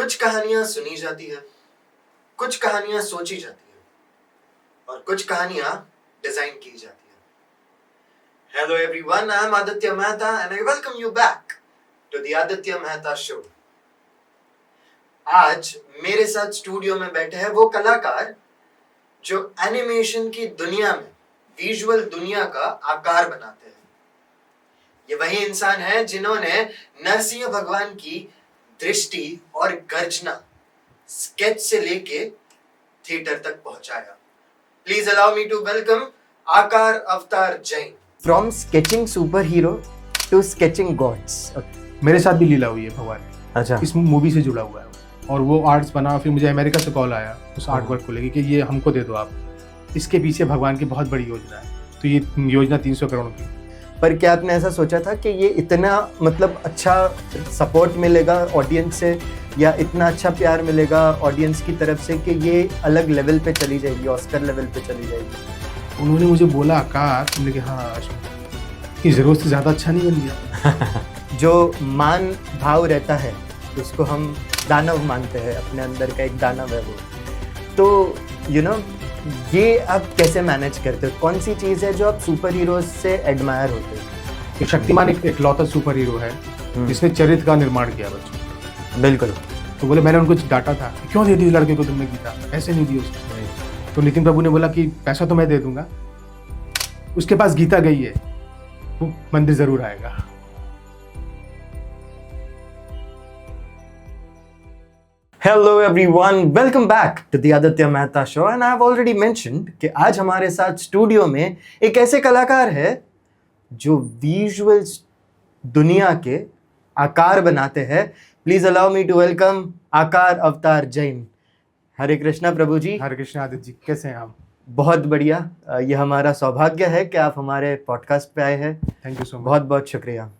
कुछ कहानियां सुनी जाती है, कुछ कहानियां सोची जाती है और कुछ कहानियां डिजाइन की जाती है। Hello everyone, I am Aditya Mehta and I welcome you back to the Aditya Mehta show. आज मेरे साथ स्टूडियो में बैठे हैं वो कलाकार जो एनिमेशन की दुनिया में विजुअल दुनिया का आकार बनाते हैं। ये वही इंसान है जिन्होंने नरसिंह भगवान की दृष्टि और गर्जना स्केच से लेके थिएटर तक पहुंचाया। Please allow me to welcome Aakar Avatar Jain. From sketching super hero to sketching gods. मेरे साथ भी लीला हुई है भगवान की। अच्छा। इस मूवी से जुड़ा हुआ है और वो आर्ट्स बना। फिर मुझे अमेरिका से कॉल आया उस आर्ट वर्क को लेके कि ये हमको दे दो आप। इसके पीछे भगवान की बहुत बड़ी योजना है। तो ये योजना 300 करोड़ की। पर क्या आपने ऐसा सोचा था कि ये इतना मतलब अच्छा सपोर्ट मिलेगा ऑडियंस से या इतना अच्छा प्यार मिलेगा ऑडियंस की तरफ से कि ये अलग लेवल पे चली जाएगी, ऑस्कर लेवल पे चली जाएगी? उन्होंने मुझे बोला आकार, तुमने कहा हाँ की ज़रूरत से ज़्यादा अच्छा नहीं बन गया। जो मान भाव रहता है उसको हम दानव मानते हैं, अपने अंदर का एक दानव है वो। तो ये आप कैसे मैनेज करते हो? कौन सी चीज़ है जो आप सुपर हीरो से एडमायर होते हो? शक्तिमान एक इकलौता सुपर हीरो है जिसने चरित्र का निर्माण किया बच्चों। बिल्कुल। तो बोले मैंने उनको डांटा था, क्यों दे दी लड़के को तुमने गीता, ऐसे नहीं दी उसको। तो नितिन प्रभु ने बोला कि पैसा तो मैं दे दूंगा, उसके पास गीता गई है, वो मंदिर जरूर आएगा। Hello everyone, welcome back to the Aditya Mehta Show and I have already mentioned कि आज हमारे साथ स्टूडियो में एक ऐसे कलाकार है जो विजुअल्स दुनिया के आकार बनाते हैं। Please allow me to welcome Aakar Avatar Jain. हरे कृष्णा प्रभु जी। हरे कृष्णा आदित्य जी, कैसे हैं आप? बहुत बढ़िया। ये हमारा सौभाग्य है कि आप हमारे पॉडकास्ट पे आए हैं। Thank you so much. बहुत बहुत शुक्रिया।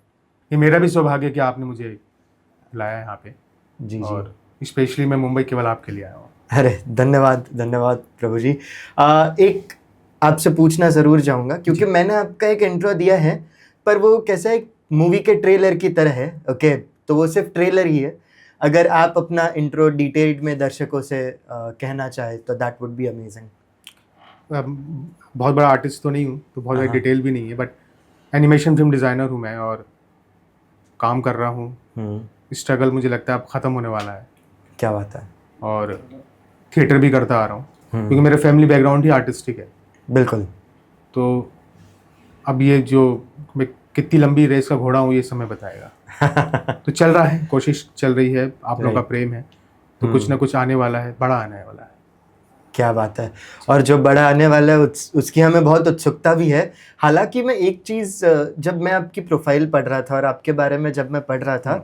ये मेरा भी सौभाग्य है कि आपने मुझे लाया यहाँ पे। जी और स्पेशली मैं मुंबई केवल आपके लिए आया हूँ। अरे धन्यवाद धन्यवाद प्रभु जी। एक आपसे पूछना ज़रूर चाहूँगा क्योंकि मैंने आपका एक इंट्रो दिया है पर वो कैसा एक मूवी के ट्रेलर की तरह है। ओके, तो वो सिर्फ ट्रेलर ही है। अगर आप अपना इंट्रो डिटेल्ड में दर्शकों से कहना चाहे तो दैट वुड बी अमेजिंग। बहुत बड़ा आर्टिस्ट तो नहीं हूँ, तो बहुत बड़ा डिटेल भी नहीं है, बट एनिमेशन फिल्म डिज़ाइनर हूँ मैं और काम कर रहा हूँ। स्ट्रगल मुझे लगता है अब ख़त्म होने वाला है। क्या बात है। और थिएटर भी करता आ रहा हूँ क्योंकि मेरा फैमिली बैकग्राउंड ही आर्टिस्टिक है। बिल्कुल। तो अब ये जो मैं कितनी लंबी रेस का घोड़ा हूँ ये समय बताएगा। तो चल रहा है, कोशिश चल रही है, आप लोगों का प्रेम है तो कुछ ना कुछ आने वाला है, बड़ा आने वाला है। क्या बात है। और जो बड़ा आने वाला है उसकी हमें बहुत उत्सुकता भी है। हालांकि मैं एक चीज़, जब मैं आपकी प्रोफाइल पढ़ रहा था और आपके बारे में जब मैं पढ़ रहा था,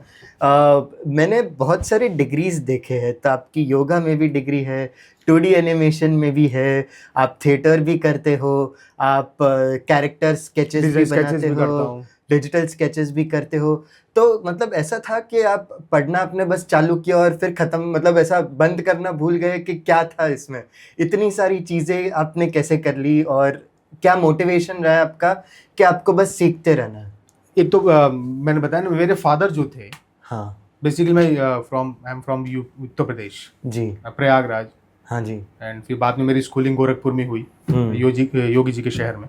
मैंने बहुत सारे डिग्रीज देखे हैं। तो आपकी योगा में भी डिग्री है, 2D एनिमेशन में भी है, आप थिएटर भी करते हो, आप कैरेक्टर स्केचेस भी बनाते हो, डिजिटल स्केचेस भी करते हो। तो मतलब ऐसा था कि आप पढ़ना आपने बस चालू किया और फिर ख़त्म, मतलब ऐसा बंद करना भूल गए कि क्या था इसमें? इतनी सारी चीज़ें आपने कैसे कर ली और क्या मोटिवेशन रहा है आपका कि आपको बस सीखते रहना है? एक तो मैंने बताया ना, मेरे फादर जो थे, हाँ, बेसिकली मैं I am from Uttar Pradesh जी, प्रयागराज। हाँ जी। एंड फिर बाद में मेरी स्कूलिंग गोरखपुर में हुई, योगी जी के शहर में।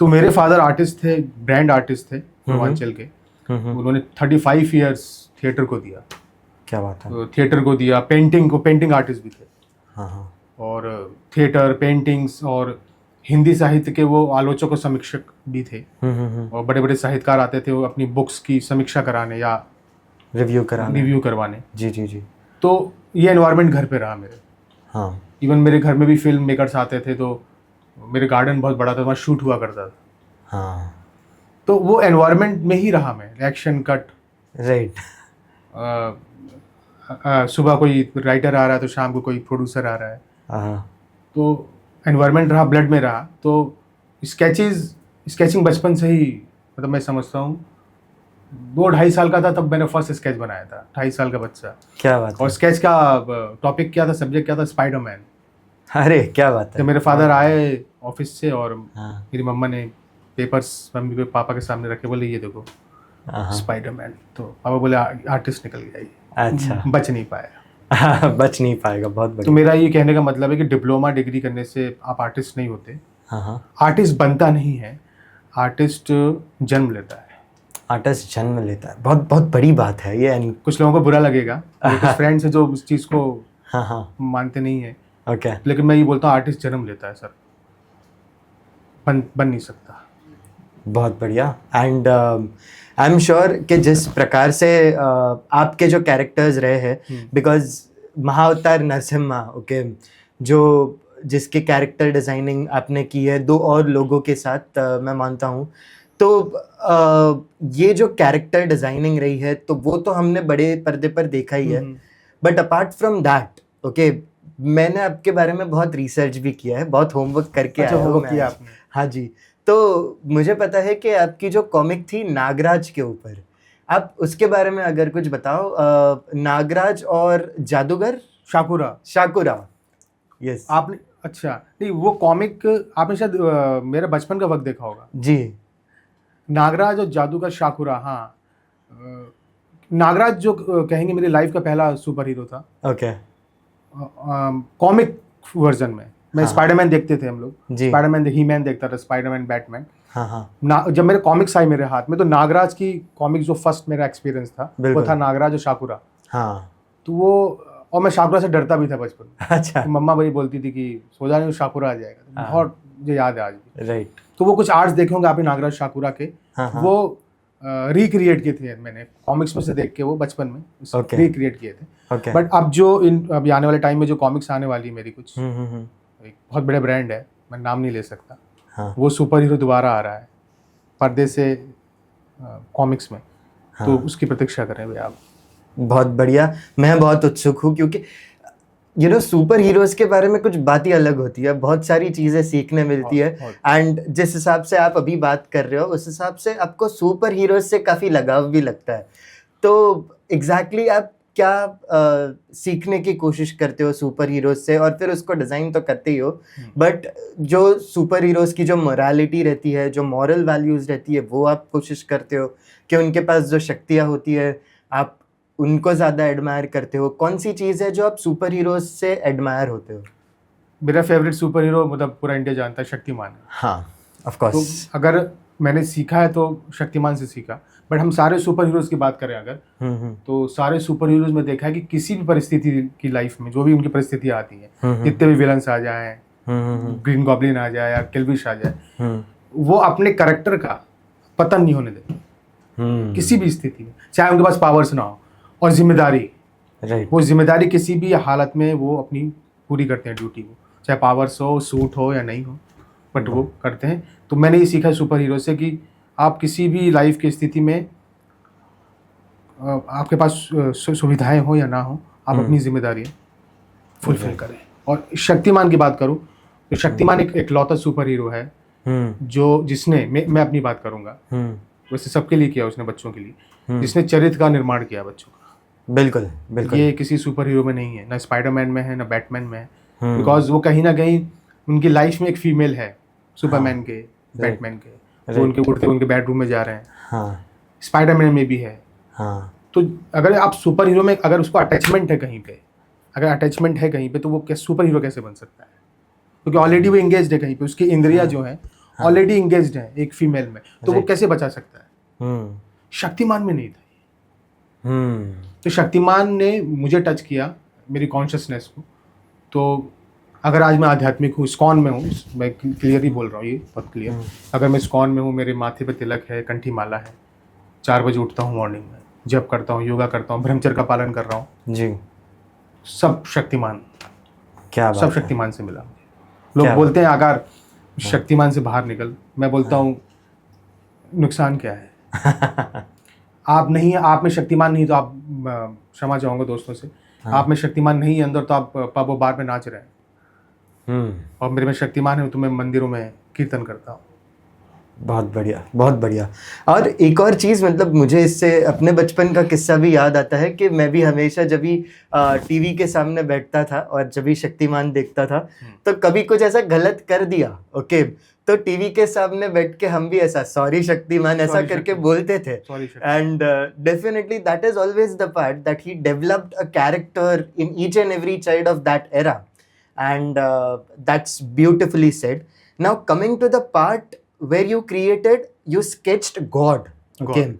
तो मेरे फादर आर्टिस्ट थे, ब्रांड आर्टिस्ट थे पूर्वांचल के। उन्होंने 35 ईयर्स थिएटर को दिया। क्या बात है। तो थिएटर को दिया, पेंटिंग आर्टिस्ट भी थे। हाँ हाँ। और थिएटर, पेंटिंग्स और हिंदी साहित्य के वो आलोचक और समीक्षक भी थे। और बड़े बड़े साहित्यकार आते थे वो अपनी बुक्स की समीक्षा कराने या रिव्यू करवाने। जी जी जी। तो ये एनवायरनमेंट घर पे रहा मेरे। हाँ। इवन मेरे घर में भी फिल्म मेकर्स आते थे, तो मेरे गार्डन बहुत बड़ा था, वहाँ शूट हुआ करता था। हाँ। तो वो एनवायरनमेंट में ही रहा मैं। Action cut, right. सुबह कोई राइटर आ रहा है तो शाम को कोई प्रोड्यूसर आ रहा है। हाँ। तो एनवायरनमेंट रहा, ब्लड में रहा। तो स्केचिंग बचपन से ही, मतलब मैं समझता हूँ 2-2.5 साल का था तब मैंने फर्स्ट स्केच बनाया था, 2.5 साल का बच्चा। क्या बात है। और स्केच का टॉपिक क्या था, सब्जेक्ट क्या था? स्पाइडरमैन। अरे क्या बात है। जब मेरे फादर आए ऑफिस से और हाँ। मेरी मम्मा ने पेपर्स मम्मी के पापा के सामने रखे, बोले ये देखो स्पाइडरमैन। तो पापा बोले आर्टिस्ट निकल गया ये। अच्छा। बच नहीं पाया। बच नहीं पाएगा। बहुत तो बढ़िया। मेरा ये कहने का मतलब है कि डिप्लोमा डिग्री करने से आप आर्टिस्ट नहीं होते। हाँ हाँ, आर्टिस्ट बनता नहीं है, आर्टिस्ट जन्म लेता है। आर्टिस्ट जन्म लेता है, बहुत बहुत बड़ी बात है ये। कुछ लोगों को बुरा लगेगा, मेरे कुछ फ्रेंड्स हैं जो उस चीज़ को हाँ हाँ, मानते नहीं है, ओके, लेकिन मैं ये बोलता हूँ आर्टिस्ट जन्म लेता है सर, बन नहीं सकता। बहुत बढ़िया। एंड आई एम श्योर कि जिस प्रकार से आपके जो कैरेक्टर्स रहे हैं, बिकॉज महाअवतार नरसिम्हा, ओके, जो जिसके कैरेक्टर डिजाइनिंग आपने की है 2 और लोगों के साथ, मैं मानता हूँ, तो ये जो कैरेक्टर डिजाइनिंग रही है तो वो तो हमने बड़े पर्दे पर देखा ही है, but apart from that, okay, मैंने आपके बारे में बहुत रिसर्च भी किया है, बहुत होमवर्क करके अच्छा, आया हूँ होमवर्क मैं किया आज। आपने? हाँ जी। तो मुझे पता है कि आपकी जो कॉमिक थी नागराज के ऊपर, आप उसके बारे में अगर कुछ बताओ। नागराज और जादूगर शाकुरा। शाकुरा, यस। आपने, अच्छा नहीं, वो कॉमिक आपने शायद मेरा बचपन का वक्त देखा होगा। जी, नागराज और जादूगर शाकुरा, हाँ। नागराज जो कहेंगे मेरी लाइफ का पहला सुपर हीरो था ओके, कॉमिक वर्जन में। मैं हाँ। स्पाइडरमैन देखते थे हम लोग, जी, स्पाइडरमैन, ही मैन देखता था, स्पाइडरमैन, बैटमैन। हाँ हाँ, जब मेरे कॉमिक्स आई मेरे हाथ में, तो नागराज की कॉमिक जो फर्स्ट मेरा एक्सपीरियंस था वो बिल्कुल। था नागराज और शाकुरा। हाँ, तो वो, और मैं शाकुरा से डरता भी था बचपन में। अच्छा, तो मम्मा बड़ी बोलती थी कि सो जा नहीं तो शाकुरा आ जाएगा। हाँ। बहुत मुझे याद है आज भी। राइट, तो वो कुछ आर्ट्स देखे होंगे आपने नागराज शाकुरा के, हाँ हाँ, वो रिक्रिएट किए थे मैंने कॉमिक्स में से देख के, वो बचपन में Okay. रिक्रिएट किए थे। ओके, बट अब जो अभी आने वाले टाइम में जो कॉमिक्स आने वाली है मेरी, कुछ एक बहुत बड़े ब्रांड है, मैं नाम नहीं ले सकता, हाँ, वो सुपर हीरो दोबारा आ रहा है पर्दे से कॉमिक्स में। हाँ। तो उसकी प्रतीक्षा करें भाई आप। बहुत बढ़िया, मैं बहुत उत्सुक हूँ, क्योंकि सुपर हीरोज के बारे में कुछ बात ही अलग होती है, बहुत सारी चीज़ें सीखने मिलती है। एंड जिस हिसाब से आप अभी बात कर रहे हो, उस हिसाब से आपको सुपर हीरोज से काफ़ी लगाव भी लगता है। तो एग्जैक्टली आप क्या सीखने की कोशिश करते हो सुपर हीरोज से, और फिर उसको डिज़ाइन तो करते ही हो, बट जो सुपर हीरोज की जो मोरालिटी रहती है, जो मॉरल वैल्यूज़ रहती है, वो आप कोशिश करते हो कि उनके पास जो शक्तियाँ होती है आप उनको ज़्यादा एडमायर करते हो? कौन सी चीज़ है जो आप सुपर हीरोज से एडमायर होते हो? मेरा फेवरेट सुपर हीरो मतलब पूरा इंडिया जानता है, शक्तिमान है। हाँ, ऑफ तो कोर्स। अगर मैंने सीखा है तो शक्तिमान से सीखा। बट हम सारे सुपर हीरोज की बात करें अगर, तो सारे सुपर हीरोज में देखा है कि किसी भी परिस्थिति की लाइफ में जो भी उनकी परिस्थितियाँ आती हैं, कितने भी विलन्स आ जाएं, ग्रीन गॉब्लिन आ जाए या किलबिश आ जाए, वो अपने कैरेक्टर का पतन नहीं होने देते किसी भी स्थिति में, चाहे उनके पास पावर्स ना हो। और जिम्मेदारी, राइट, वो जिम्मेदारी किसी भी हालत में वो अपनी पूरी करते हैं ड्यूटी को, चाहे पावर्स हो, सूट हो या नहीं हो, बट वो करते हैं। तो मैंने ये सीखा है सुपर हीरो से कि आप किसी भी लाइफ की स्थिति में आपके पास सुविधाएं हो या ना हो, आप अपनी जिम्मेदारी फुलफिल करें। और शक्तिमान की बात करूं तो शक्तिमान एक इकलौता सुपर हीरो है जो जिसने मैं अपनी बात करूंगा, वैसे सबके लिए किया उसने, बच्चों के लिए, जिसने चरित्र का निर्माण किया बच्चों का। बिल्कुल बिल्कुल। ये किसी सुपर हीरो में नहीं है, ना स्पाइडरमैन में है, ना बैटमैन में है, बिकॉज वो कहीं ना कहीं उनकी लाइफ में एक फीमेल है, सुपरमैन के, बैटमैन के, वो उनके उड़ते उनके बेडरूम में जा रहे हैं। हाँ, स्पाइडरमैन में भी है। हाँ, तो अगर आप सुपर हीरो में अगर उसको अटैचमेंट है कहीं पे, अगर अटैचमेंट है कहीं पे, तो वो क्या सुपर हीरो कैसे बन सकता है? क्योंकि ऑलरेडी वो इंगेज्ड है कहीं पे, उसकी इंद्रियां जो है ऑलरेडी इंगेज्ड है एक फीमेल में, तो वो कैसे बचा सकता है? शक्तिमान में नहीं था। तो शक्तिमान ने मुझे टच किया, मेरी कॉन्शियसनेस को। तो अगर आज मैं आध्यात्मिक हूँ, स्कॉन में हूँ, मैं क्लियर ही बोल रहा हूँ, ये बहुत क्लियर, अगर मैं स्कॉन में हूँ, मेरे माथे पे तिलक है, कंठी माला है, 4 बजे उठता हूँ मॉर्निंग में, जप करता हूँ, योगा करता हूँ, ब्रह्मचर्य का पालन कर रहा हूँ जी, सब शक्तिमान, क्या बात सब है। शक्तिमान से मिला। लोग बोलते हैं आकार शक्तिमान से बाहर निकल, मैं बोलता हूँ नुकसान क्या है? आप नहीं, आप में शक्तिमान नहीं तो आप, क्षमा चाहूँगा दोस्तों से, आप में शक्तिमान नहीं है अंदर तो आप पब और बार में नाच रहे हैं, और मेरे में शक्तिमान है तो मैं मंदिरों में कीर्तन करता हूँ। बहुत बढ़िया, बहुत बढ़िया। और एक और चीज़, मतलब मुझे इससे अपने बचपन का किस्सा भी याद आता है कि मैं भी हमेशा जब भी टीवी के सामने बैठता था और जब भी शक्तिमान देखता था, तो कभी कुछ ऐसा गलत कर दिया, ओके, तो टीवी के सामने बैठ के हम भी ऐसा सॉरी शक्तिमान ऐसा Sorry, करके शक्तिमान। बोलते थे. Sorry And definitely that is always the part that he developed a character in each and every child of that era. And that's beautifully said. Now coming to the part where you sketched God. Okay. God.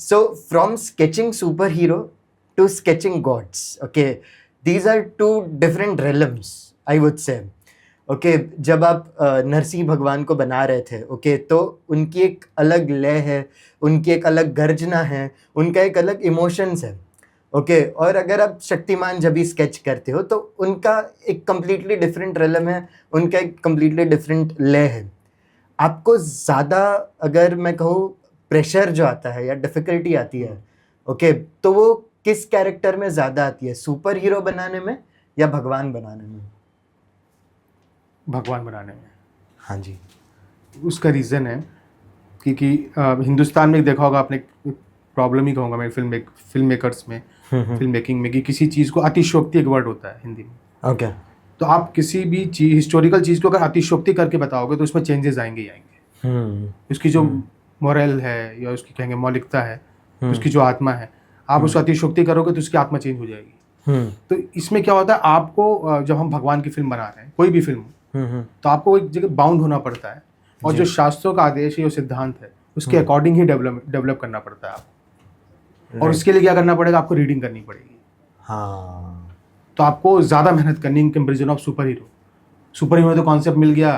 So from sketching superhero to sketching gods. Okay. These are two different realms, I would say. Okay जब आप नरसिंह भगवान को बना रहे थे okay तो उनकी एक अलग लय है, उनकी एक अलग गर्जना है, उनका एक अलग इमोशंस है ओके. और अगर आप शक्तिमान जब भी स्केच करते हो तो उनका एक कम्प्लीटली डिफरेंट रिलम है, उनका एक कम्प्लीटली डिफरेंट लय है. आपको ज़्यादा अगर मैं कहूँ प्रेशर जो आता है या डिफ़िकल्टी आती है ओके तो वो किस कैरेक्टर में ज़्यादा आती है, सुपर हीरो बनाने में या भगवान बनाने में? भगवान बनाने में. हाँ जी. उसका रीज़न है क्योंकि हिंदुस्तान में देखा होगा आपने, प्रॉब्लम ही कहूँगा मैं फिल्म मेकर्स में, फिल्म मेकिंग में, कि किसी चीज़ को अतिशयोक्ति एक वर्ड होता है हिंदी में. ओके. तो आप किसी भी चीज़ हिस्टोरिकल चीज़ को अगर अतिशयोक्ति करके बताओगे तो उसमें चेंजेस आएंगे ही आएंगे. उसकी जो मोरल है या उसकी कहेंगे मौलिकता है, उसकी जो आत्मा है, आप उसको अतिशयोक्ति करोगे तो उसकी आत्मा चेंज हो जाएगी. तो इसमें क्या होता है, आपको जब हम भगवान की फिल्म बना रहे हैं, कोई भी फिल्म, तो आपको एक जगह बाउंड होना पड़ता है और जो शास्त्रों का आदेश है, जो सिद्धांत है, उसके अकॉर्डिंग ही डेवलप करना पड़ता है आपको. और उसके लिए क्या करना पड़ेगा, आपको रीडिंग करनी पड़ेगी. हाँ. तो आपको ज़्यादा मेहनत करनी in comparison of super hero में तो कॉन्सेप्ट मिल गया,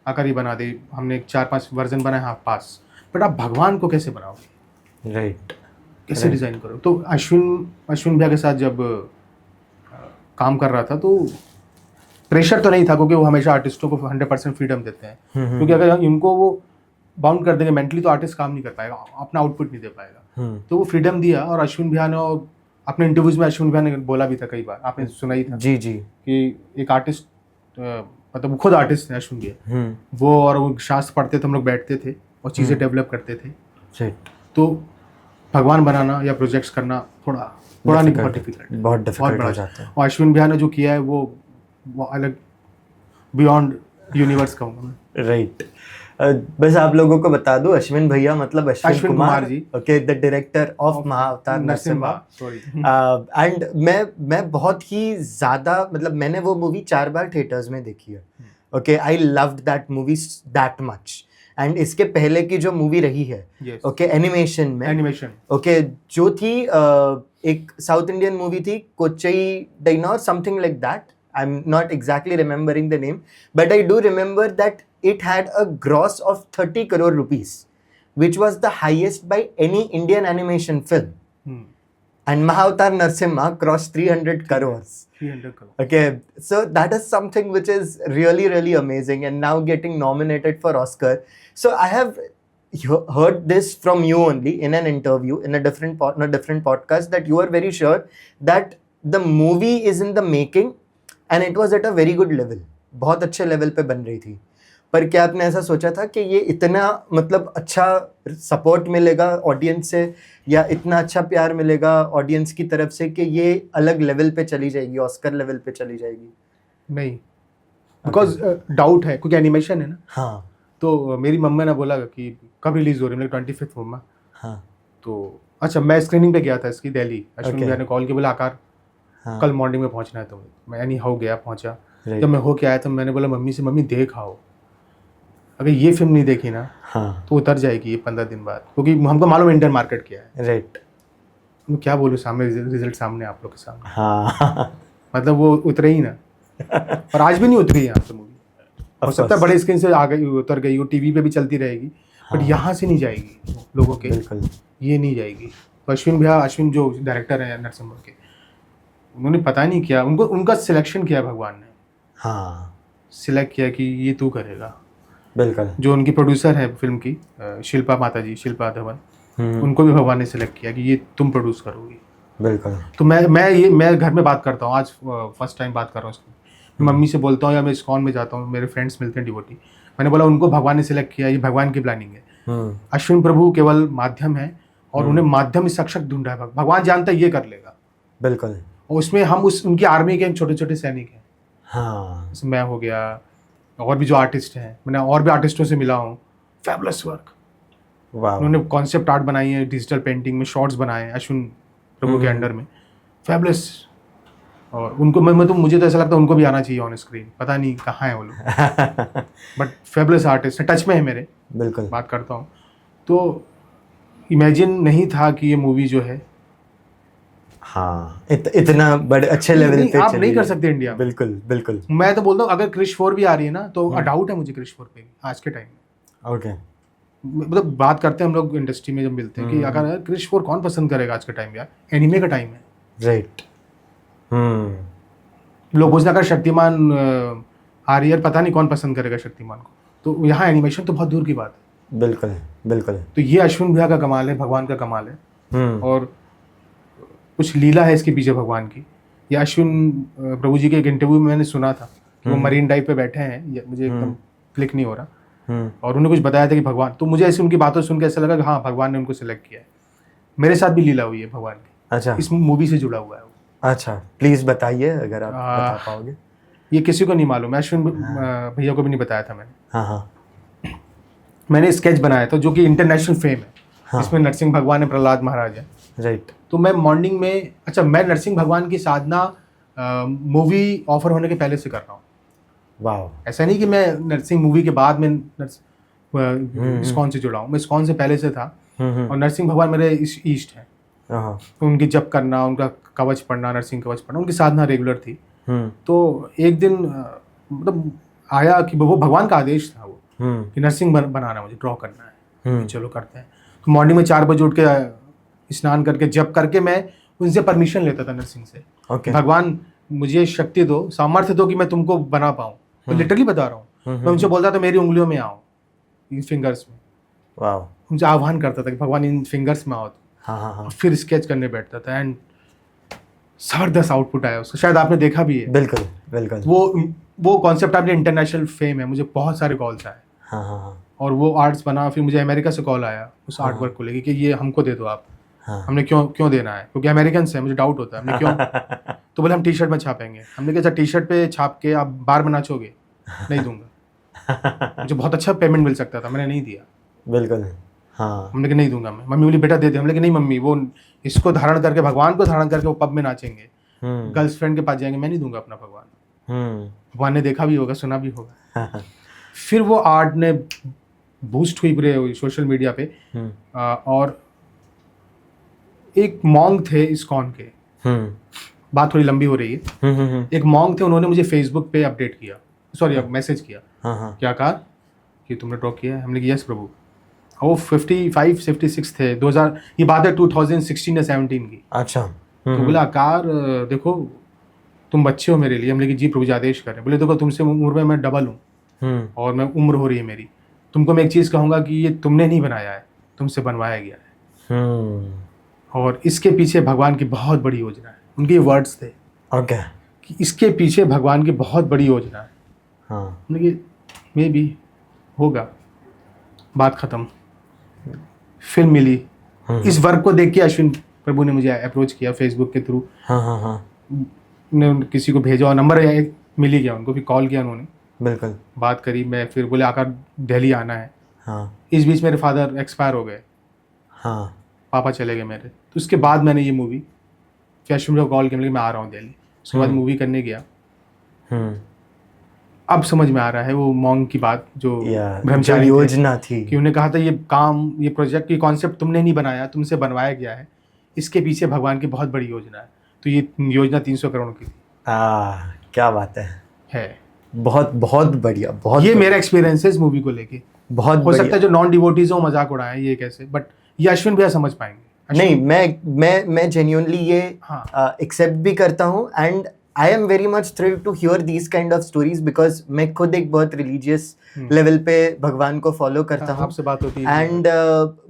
आकर ही बना दे, हमने 4-5 वर्जन बनाए, हाँ पास. बट आप भगवान को कैसे बनाओगे, राइट, कैसे डिज़ाइन करो. तो अश्विन भैया के साथ जब काम कर रहा था तो प्रेशर तो नहीं था, क्योंकि वो हमेशा आर्टिस्टों को 100% फ्रीडम देते हैं. क्योंकि अगर इनको वो बाउंड कर देंगे मेंटली तो आर्टिस्ट काम नहीं कर पाएगा, अपना आउटपुट नहीं दे पाएगा. तो वो फ्रीडम दिया. और अश्विन भैया ने अपने इंटरव्यूज में अश्विन भैया ने बोला भी था कई बार, आपने सुना ही था जी जी, कि एक आर्टिस्ट, मतलब वो खुद आर्टिस्ट है अश्विन भैया, वो और वो शास्त्र पढ़ते थे, हम लोग बैठते थे और चीज़ें डेवलप करते थे. तो भगवान बनाना या प्रोजेक्ट्स करना थोड़ा नहीं, बहुत डिफिकल्ट हो जाता है. और अश्विन भैया ने जो किया है वो अलग, बियॉन्ड यूनिवर्स कहूँगा मैं. राइट. बस आप लोगों को बता दूं, अश्विन भैया मतलब Ashwin Kumar ji, okay, the director of Mahavatar Narsimha. Sorry. And मैं बहुत ही ज़्यादा, मतलब मैंने वो मूवी 4 बार थिएटर्स में देखी है. Okay, I loved that movie that much. And इसके पहले की जो मूवी रही है ओके एनिमेशन ओके जो थी एक साउथ इंडियन मूवी थी, कोच्चई डायनोर something like that. I'm not exactly remembering the name, but I do remember that it had a gross of 30 crore rupees, which was the highest by any Indian animation film. And Mahavatar Narasimha crossed 300 crores. 300 crore. Okay, so that is something which is really, really amazing, and now getting nominated for Oscar. So I have heard this from you only in an interview, in a different podcast, that you are very sure that the movie is in the making and it was at a very good level. बहुत अच्छे level पे बन रही थी. पर क्या आपने ऐसा सोचा था कि ये इतना मतलब अच्छा सपोर्ट मिलेगा ऑडियंस से, या इतना अच्छा प्यार मिलेगा ऑडियंस की तरफ से कि ये अलग लेवल पे चली जाएगी, ऑस्कर लेवल पे चली जाएगी? नहीं, बिकॉज डाउट है, क्योंकि एनिमेशन है ना. हाँ. तो मेरी मम्मा ने बोला कि कब रिलीज हो रही है, 25th मम्मा. हाँ. तो अच्छा, मैं स्क्रीनिंग पे गया था इसकी दिल्ली. अश्विन भैया ने कॉल किया, बोला आकार कल मॉर्निंग में पहुंचना है. तो मैं यानी हो गया, पहुंचा. जब मैं हो के आया तो मैंने बोला मम्मी से, मम्मी देख आओ, अगर ये फिल्म नहीं देखी ना तो उतर जाएगी ये 15 दिन बाद, क्योंकि हमको मालूम इंडियन मार्केट क्या है. राइट. मैं क्या बोलूँ, सामने रिजल्ट सामने आप लोग के सामने. हाँ. मतलब वो उतरे ही ना. और आज भी नहीं उतरी यहाँ से मूवी. हो सकता है बड़े स्क्रीन से आ गई, उतर गई, वो टीवी पे भी चलती रहेगी, बट यहाँ से नहीं जाएगी लोगों के. ये नहीं जाएगी. तो अश्विन जो डायरेक्टर है नरसिम्हा के, उन्होंने पता नहीं किया, उनका सिलेक्शन किया भगवान ने. हाँ. सिलेक्ट किया कि ये तू करेगा. बिल्कुल. जो उनकी प्रोड्यूसर है फिल्म की, शिल्पा माताजी, शिल्पा धवन, उनको भी भगवान ने सिलेक्ट किया कि ये तुम प्रोड्यूस करोगी. बिल्कुल. तो मैं घर में बात करता हूँ, आज फर्स्ट टाइम बात कर रहा हूँ. मम्मी से बोलता हूँ या मैं इस्कॉन में जाता हूँ, मेरे फ्रेंड्स मिलते हैं डिवोटी. मैंने बोला उनको भगवान ने सिलेक्ट किया, ये भगवान की प्लानिंग है. अश्विन प्रभु केवल माध्यम है और उन्हें माध्यम सक्षम ढूंढा है. भगवान जानता है ये कर लेगा. बिल्कुल. और उसमें हम उनकी आर्मी के छोटे छोटे सैनिक हैं. हाँ. मैं हो गया, और भी जो आर्टिस्ट हैं, मैंने और भी आर्टिस्टों से मिला हूँ, फैबुलस वर्क। वाह उन्होंने कॉन्सेप्ट आर्ट बनाई है, डिजिटल पेंटिंग में शॉर्ट्स बनाए हैं अश्विन प्रभु के अंडर में, फैबुलस। और उनको मैं तो मुझे तो ऐसा लगता है उनको भी आना चाहिए ऑन स्क्रीन, पता नहीं कहाँ है वो लोग, बट फैबुलस आर्टिस्ट है, टच में है मेरे, बिल्कुल। बात करता हूँ। तो इमेजिन नहीं था कि ये मूवी जो है हाँ इतना बड़े अच्छे लेवल पे आप चली नहीं कर है। सकते इंडिया में। बिल्कुल बिल्कुल। मैं तो बोलता हूँ अगर क्रिश 4 भी आ रही है ना तो डाउट है मुझे क्रिश 4 पे भी आज के टाइम में। ओके। मतलब बात करते हैं हम लोग इंडस्ट्री में जब मिलते हैं कि अगर क्रिश 4 कौन पसंद करेगा आज के टाइम में, यार एनिमे का टाइम है। राइट। लोग पूछना अगर शक्तिमान आ रही है, पता नहीं कौन पसंद करेगा शक्तिमान को, तो यहाँ एनिमेशन तो बहुत दूर की बात है। बिल्कुल बिल्कुल। तो ये अश्विन भैया का कमाल है, भगवान का कमाल है। और कुछ लीला है इसके पीछे भगवान की। ये अश्विन प्रभु जी के एक इंटरव्यू में मैंने सुना था कि वो मरीन ड्राइव पे बैठे हैं, मुझे एकदम क्लिक नहीं हो रहा, और उन्होंने कुछ बताया था कि भगवान, तो मुझे ऐसे उनकी बातों सुन के ऐसा लगा कि हाँ भगवान ने उनको सिलेक्ट किया है। मेरे साथ भी लीला हुई है भगवान की। अच्छा। इस मूवी से जुड़ा हुआ है वो। अच्छा प्लीज बताइए अगर आप बता पाओगे। ये किसी को नहीं मालूम है, अश्विन भैया को भी नहीं बताया था मैंने। हाँ हाँ। मैंने स्केच बनाया था जो कि इंटरनेशनल फेम है। हाँ। इसमें नरसिंह भगवान है, प्रहलाद महाराज है। राइट। तो मैं मॉर्निंग में, अच्छा मैं नरसिंह भगवान की साधना मूवी ऑफर होने के पहले से कर रहा हूँ। वाह। ऐसा नहीं कि मैं नरसिंह मूवी के बाद में इस्कॉन से जुड़ा हूँ, मैं इस्कॉन से पहले से था। और नरसिंह भगवान मेरे ईष्ट हैं, तो उनकी जप करना, उनका कवच पढ़ना, नरसिंह कवच पढ़ना, उनकी साधना रेगुलर थी। तो एक दिन मतलब आया कि वो भगवान का आदेश था वो कि नरसिंह बनाना, मुझे ड्रॉ करना है। चलो करते हैं। तो मॉर्निंग में 4 बजे उठ के स्नान करके जप करके मैं उनसे परमिशन लेता था नरसिंह से। भगवान मुझे शक्ति दो, सामर्थ्य दो कि मैं तुमको बना पाऊँ। मैं लिटरली बता रहा हूँ। मैं उनसे बोलता था मेरी उंगलियों में आओ, इन फिंगर्स में। वाह। उनसे आह्वान करता था कि भगवान इन फिंगर्स में आओ। हाँ हाँ हाँ। फिर स्केच करने बैठता था एंड जबरदस्त आउटपुट आया उसका, शायद आपने देखा भी है। बिल्कुल बिल्कुल। वो कॉन्सेप्ट आपने इंटरनेशनल फेम है, मुझे बहुत सारे कॉल्स आए। हाँ हाँ हाँ। और वो आर्ट्स बना, फिर मुझे अमेरिका से कॉल आया उस आर्ट वर्क को लेके कि ये हमको दे दो आप। हमने क्यों देना है, क्योंकि अमेरिकन से मुझे डाउट होता है, हमने क्यों तो बोले हम टी शर्ट में छापेंगे। हमने कहा अच्छा टी शर्ट पे छाप के आप बार में नाचोगे, नहीं दूंगा। मुझे बहुत अच्छा पेमेंट मिल सकता था, मैंने नहीं दिया। बिल्कुल। हाँ। हमने कहा नहीं दूंगा मैं। मम्मी बोली बेटा दे दे। हमने कहा नहीं मम्मी, वो इसको धारण करके, भगवान को धारण करके वो पब में नाचेंगे, गर्ल्स फ्रेंड के पास जाएंगे, मैं नहीं दूंगा अपना भगवान। भगवान ने देखा भी होगा, सुना भी होगा। फिर वो आर्ट ने बूस्ट हुई पूरे सोशल मीडिया पे। और एक मॉन्ग थे इस्कॉन के, बात थोड़ी लंबी हो रही है। एक मॉन्ग थे, उन्होंने मुझे फेसबुक पे अपडेट किया, सॉरी मैसेज किया। क्या कहा कि तुमने ड्रॉ किया है? हमने कहा यस प्रभु। वो 55-56 थे, 2000, ये बात है 2016 या 17 की। अच्छा। तो बोला आकार देखो तुम बच्चे हो मेरे लिए। हमने कहा जी प्रभु जी आदेश करें। बोले देखो तुमसे उम्र में मैं डबल हूँ और मैं उम्र हो रही है मेरी, तुमको मैं एक चीज़ कहूँगा कि ये तुमने नहीं बनाया है, तुमसे बनवाया गया है। और इसके पीछे भगवान की बहुत बड़ी योजना है। उनके वर्ड्स थे कि इसके पीछे भगवान की बहुत बड़ी योजना है। हमने मे भी होगा, बात खत्म। फिल्म मिली। इस वर्क को देख के अश्विन प्रभु ने मुझे अप्रोच किया फेसबुक के थ्रू। ने किसी को भेजा और नंबर मिल ही गया उनको, फिर कॉल किया उन्होंने, बिल्कुल बात करी। मैं फिर बोले आकर दिल्ली आना है। इस बीच मेरे फादर एक्सपायर हो गए, पापा चले गए मेरे। तो उसके बाद मैंने ये मूवी, फिर अश्विन को कॉल किया, मैं आ रहा हूँ दिल्ली। उसके बाद मूवी करने गया। अब समझ में आ रहा है वो मॉन्ग की बात जो ब्रह्मचारी योजना थी कि उन्हें कहा था ये काम, ये प्रोजेक्ट की कॉन्सेप्ट तुमने नहीं बनाया, तुमसे बनवाया गया है, इसके पीछे भगवान की बहुत बड़ी योजना है। तो ये योजना 300 करोड़ की थी। क्या बात है बहुत बहुत बढ़िया। बहुत ये मेरा एक्सपीरियंस है इस मूवी को लेके। बहुत हो सकता है जो नॉन डिवोटीज हो मजाक उड़ाएं ये कैसे, बट ये अश्विन भैया समझ पाएंगे। नहीं, मैं जेन्युइनली ये एक्सेप्ट भी करता हूँ and I am very much thrilled to hear these kind of stories because मैं खुद एक बहुत रिलीजियस लेवल पे भगवान को फॉलो करता हूँ। आपसे बात होती है एंड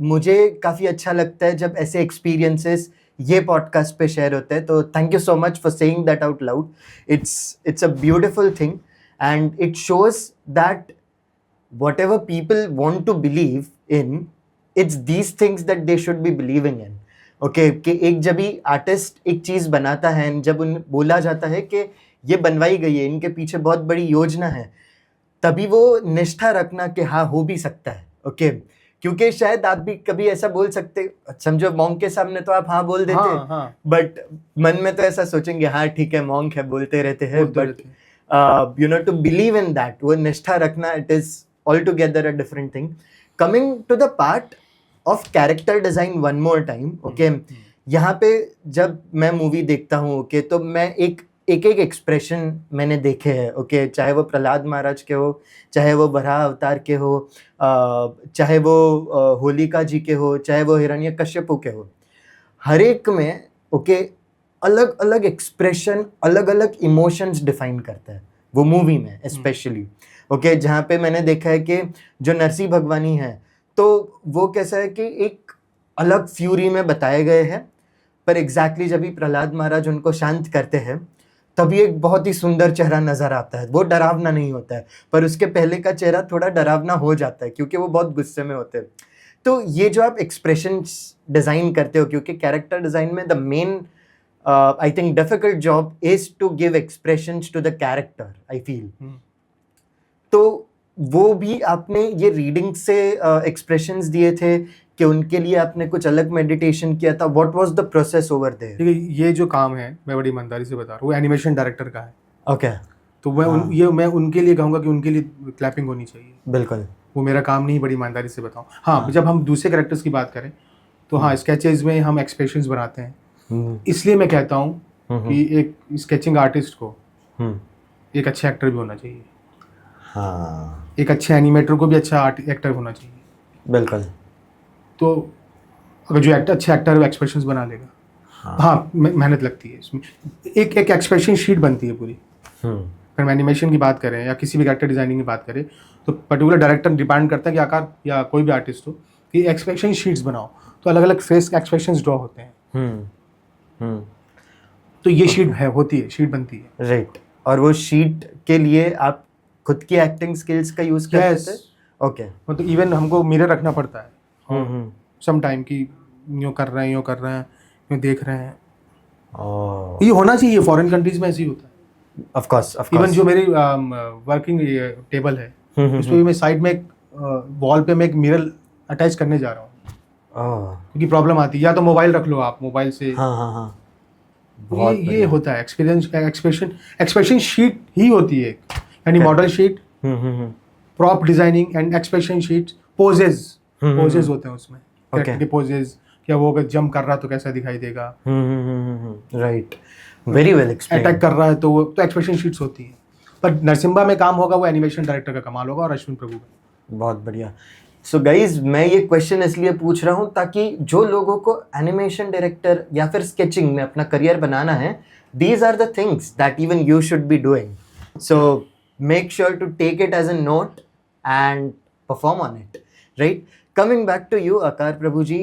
मुझे काफ़ी अच्छा लगता है जब ऐसे एक्सपीरियंसेस ये पॉडकास्ट पे शेयर होते हैं। तो thank you so much for saying that out loud. It's a beautiful thing and it shows that whatever people want to believe in, it's these things that they should be believing in. Okay, कि एक जब भी artist एक चीज़ बनाता है, जब उन बोला जाता है कि ये बनवाई गई है, इनके पीछे बहुत बड़ी योजना है, तभी वो निष्ठा रखना कि हाँ हो भी सकता है, ओके क्योंकि शायद आप भी कभी ऐसा बोल सकते, समझो मॉन्क के सामने तो आप हाँ बोल देते, हाँ बट मन में तो ऐसा सोचेंगे हाँ ठीक है मॉन्क है, बोलते रहते हैं, but you know to believe in that, वो निष्ठा रखना, it is altogether a different thing. Coming to the part of character design one more time, okay यहाँ पे जब मैं मूवी देखता हूँ, ओके तो मैं एक एक्सप्रेशन मैंने देखे हैं, ओके चाहे वो प्रहलाद महाराज के हो, चाहे वो वराह अवतार के हो, चाहे वो होलिका जी के हो, चाहे वो हिरण्यकश्यपु के हो, हर एक में ओके अलग अलग एक्सप्रेशन, अलग अलग इमोशंस डिफाइन करता है वो मूवी में स्पेशली, ओके जहाँ पे मैंने देखा है कि जो नरसिंह भगवानी है तो वो कैसा है कि एक अलग फ्यूरी में बताए गए हैं, पर एग्जैक्टली जब भी प्रहलाद महाराज उनको शांत करते हैं तभी एक बहुत ही सुंदर चेहरा नजर आता है, वो डरावना नहीं होता है, पर उसके पहले का चेहरा थोड़ा डरावना हो जाता है क्योंकि वो बहुत गुस्से में होते हैं. तो ये जो आप एक्सप्रेशंस डिजाइन करते हो, क्योंकि कैरेक्टर डिजाइन में the main I think difficult job is to give expressions to the character, I feel. तो वो भी आपने ये रीडिंग से एक्सप्रेशंस दिए थे कि उनके लिए आपने कुछ अलग मेडिटेशन किया था? What was the process over there? देखिए ये जो काम है मैं बड़ी ईमानदारी से बता रहा हूँ, वो एनिमेशन डायरेक्टर का है. ओके तो मैं उनके लिए कहूँगा कि उनके लिए क्लैपिंग होनी चाहिए. बिल्कुल, वो मेरा काम नहीं, बड़ी ईमानदारी से बताऊँ. हाँ जब हम दूसरे कैरेक्टर्स की बात करें तो हाँ स्केचेस में हम एक्सप्रेशंस बनाते हैं, इसलिए मैं कहता हूँ कि एक स्केचिंग आर्टिस्ट को एक अच्छा एक्टर भी होना चाहिए. हाँ एक अच्छे एनिमेटर को भी अच्छा एक्टर होना चाहिए. बिल्कुल. तो अगर जो अच्छा एक्टर वो एक्सप्रेशंस बना लेगा, हाँ मेहनत लगती है इसमें. एक एक्सप्रेशन शीट बनती है पूरी. अगर हम एनिमेशन की बात करें या किसी भी कैरेक्टर डिजाइनिंग की बात करें तो पर्टिकुलर डायरेक्टर डिपेंड करता है कि आकार या कोई भी आर्टिस्ट हो कि एक्सप्रेशन शीट्स बनाओ, तो अलग अलग फेस के एक्सप्रेशंस ड्रॉ होते हैं. तो ये शीट होती है, शीट बनती है. राइट. और वो शीट के लिए आप खुद की एक्टिंग स्किल्स का यूज करते थे? ओके. मतलब इवन हमको मिरर रखना पड़ता है सम टाइम की यूँ कर रहे हैं, यूँ देख रहे हैं. ये होना चाहिए, फॉरेन कंट्रीज में ऐसे ही होता है. ऑफ कोर्स इवन जो मेरी वर्किंग टेबल है इस पे मैं साइड में एक वॉल पे मैं एक मिरर अटैच करने जा रहा हूँ, क्योंकि प्रॉब्लम आती है या तो मोबाइल रख लो आप, मोबाइल से. ये होता है एक्सप्रेशन शीट ही होती है, यानी model sheet, prop designing and expression sheet. Poses होते हैं उसमें, के पोजेज, क्या वो अगर जंप कर रहा तो कैसा दिखाई देगा, right, very well explained. Attack कर रहा है तो वो तो एक्सप्रेशन शीट्स होती है. पर नरसिम्हा में काम होगा वो एनिमेशन डायरेक्टर का कमाल होगा, और अश्विन प्रभु का. बहुत बढ़िया. सो गाइज मैं ये क्वेश्चन इसलिए पूछ रहा हूँ ताकि जो लोगों को एनिमेशन डायरेक्टर या फिर स्केचिंग में अपना करियर बनाना है, these are the things that even you should be doing. So make sure to take it as a note and perform on it. Right. Coming back to you Aakar Prabhu जी,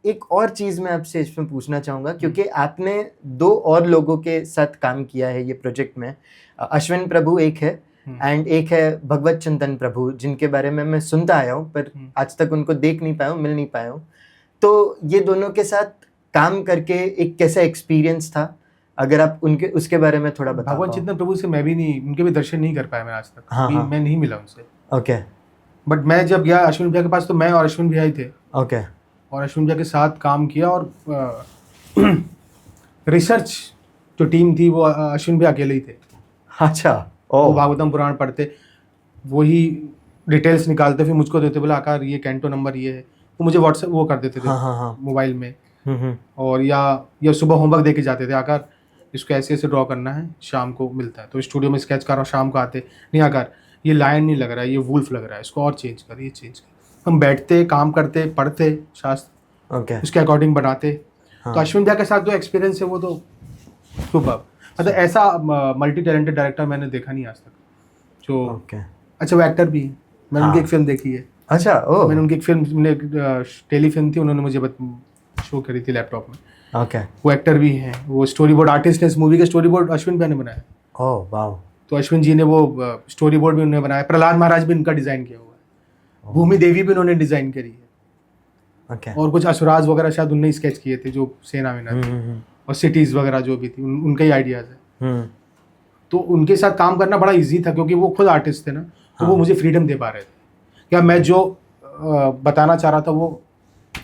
एक और चीज़ मैं आपसे इसमें पूछना चाहूँगा, क्योंकि आपने 2 और लोगों के साथ काम किया है ये प्रोजेक्ट में. अश्विन प्रभु एक है एंड एक है भगवत चिंतन प्रभु, जिनके बारे में मैं सुनता आया हूँ पर आज तक उनको देख नहीं पाया हूँ, मिल नहीं पाया हूँ. तो ये दोनों के साथ काम करके एक कैसा एक्सपीरियंस था, अगर आप उनके उसके बारे में थोड़ा बताओ. भगवत चिंतन प्रभु से मैं भी नहीं, उनके भी दर्शन नहीं कर पाया मैं आज तक. हाँ. मैं नहीं मिला उनसे. ओके. बट मैं जब गया अश्विन भैया के पास तो मैं और अश्विन भैया ही थे. ओके. और अश्विन भैया के साथ काम किया, और रिसर्च जो टीम थी वो अश्विन भैया अकेले ही थे. अच्छा. वो भागवतम पुराण पढ़ते, वही डिटेल्स निकालते, फिर मुझको देते, बोला आकार ये कैंटो नंबर ये है, वो मुझे व्हाट्सएप वो कर देते थे मोबाइल में. और या सुबह होमवर्क दे के जाते थे, आकार इसको ऐसे ऐसे ड्रॉ करना है, शाम को मिलता है. तो स्टूडियो में स्केच कर रहा हूँ, शाम को आते, नहीं आकार ये लायन नहीं लग रहा है, ये वुल्फ लग रहा है, इसको और चेंज कर, ये चेंज कर. हम बैठते, काम करते, पढ़ते शास्त्र, ओके, उसके अकॉर्डिंग बनाते. तो अश्विन भैया के साथ जो एक्सपीरियंस है वो तो सुपर. मतलब ऐसा मल्टी टैलेंटेड डायरेक्टर मैंने देखा नहीं आज तक जो. अच्छा वो एक्टर भी है, मैंने उनकी एक फिल्म देखी है. अच्छा. मैंने उनकी एक फिल्म, टेली फिल्म थी, उन्होंने मुझे शो करी थी लैपटॉप में. ओके. वो एक्टर भी हैं, वो स्टोरी बोर्ड आर्टिस्ट है. इस मूवी का स्टोरी बोर्ड अश्विन भैया ने बनाया. ओह वाह. तो अश्विन जी ने वो स्टोरी बोर्ड भी उन्होंने बनाया. प्रहलाद महाराज भी उनका डिजाइन किया हुआ है. भूमि देवी भी उन्होंने डिजाइन करी है. ओके. और कुछ असुराज वगैरह शायद उनने स्केच किए थे, जो सेना में थी, और सिटीज वगैरह जो भी थी उनका ही आइडियाज है. तो उनके साथ काम करना बड़ा इजी था क्योंकि वो खुद आर्टिस्ट थे ना. तो वो मुझे फ्रीडम दे पा रहे थे। क्या मैं जो बताना चाह रहा था वो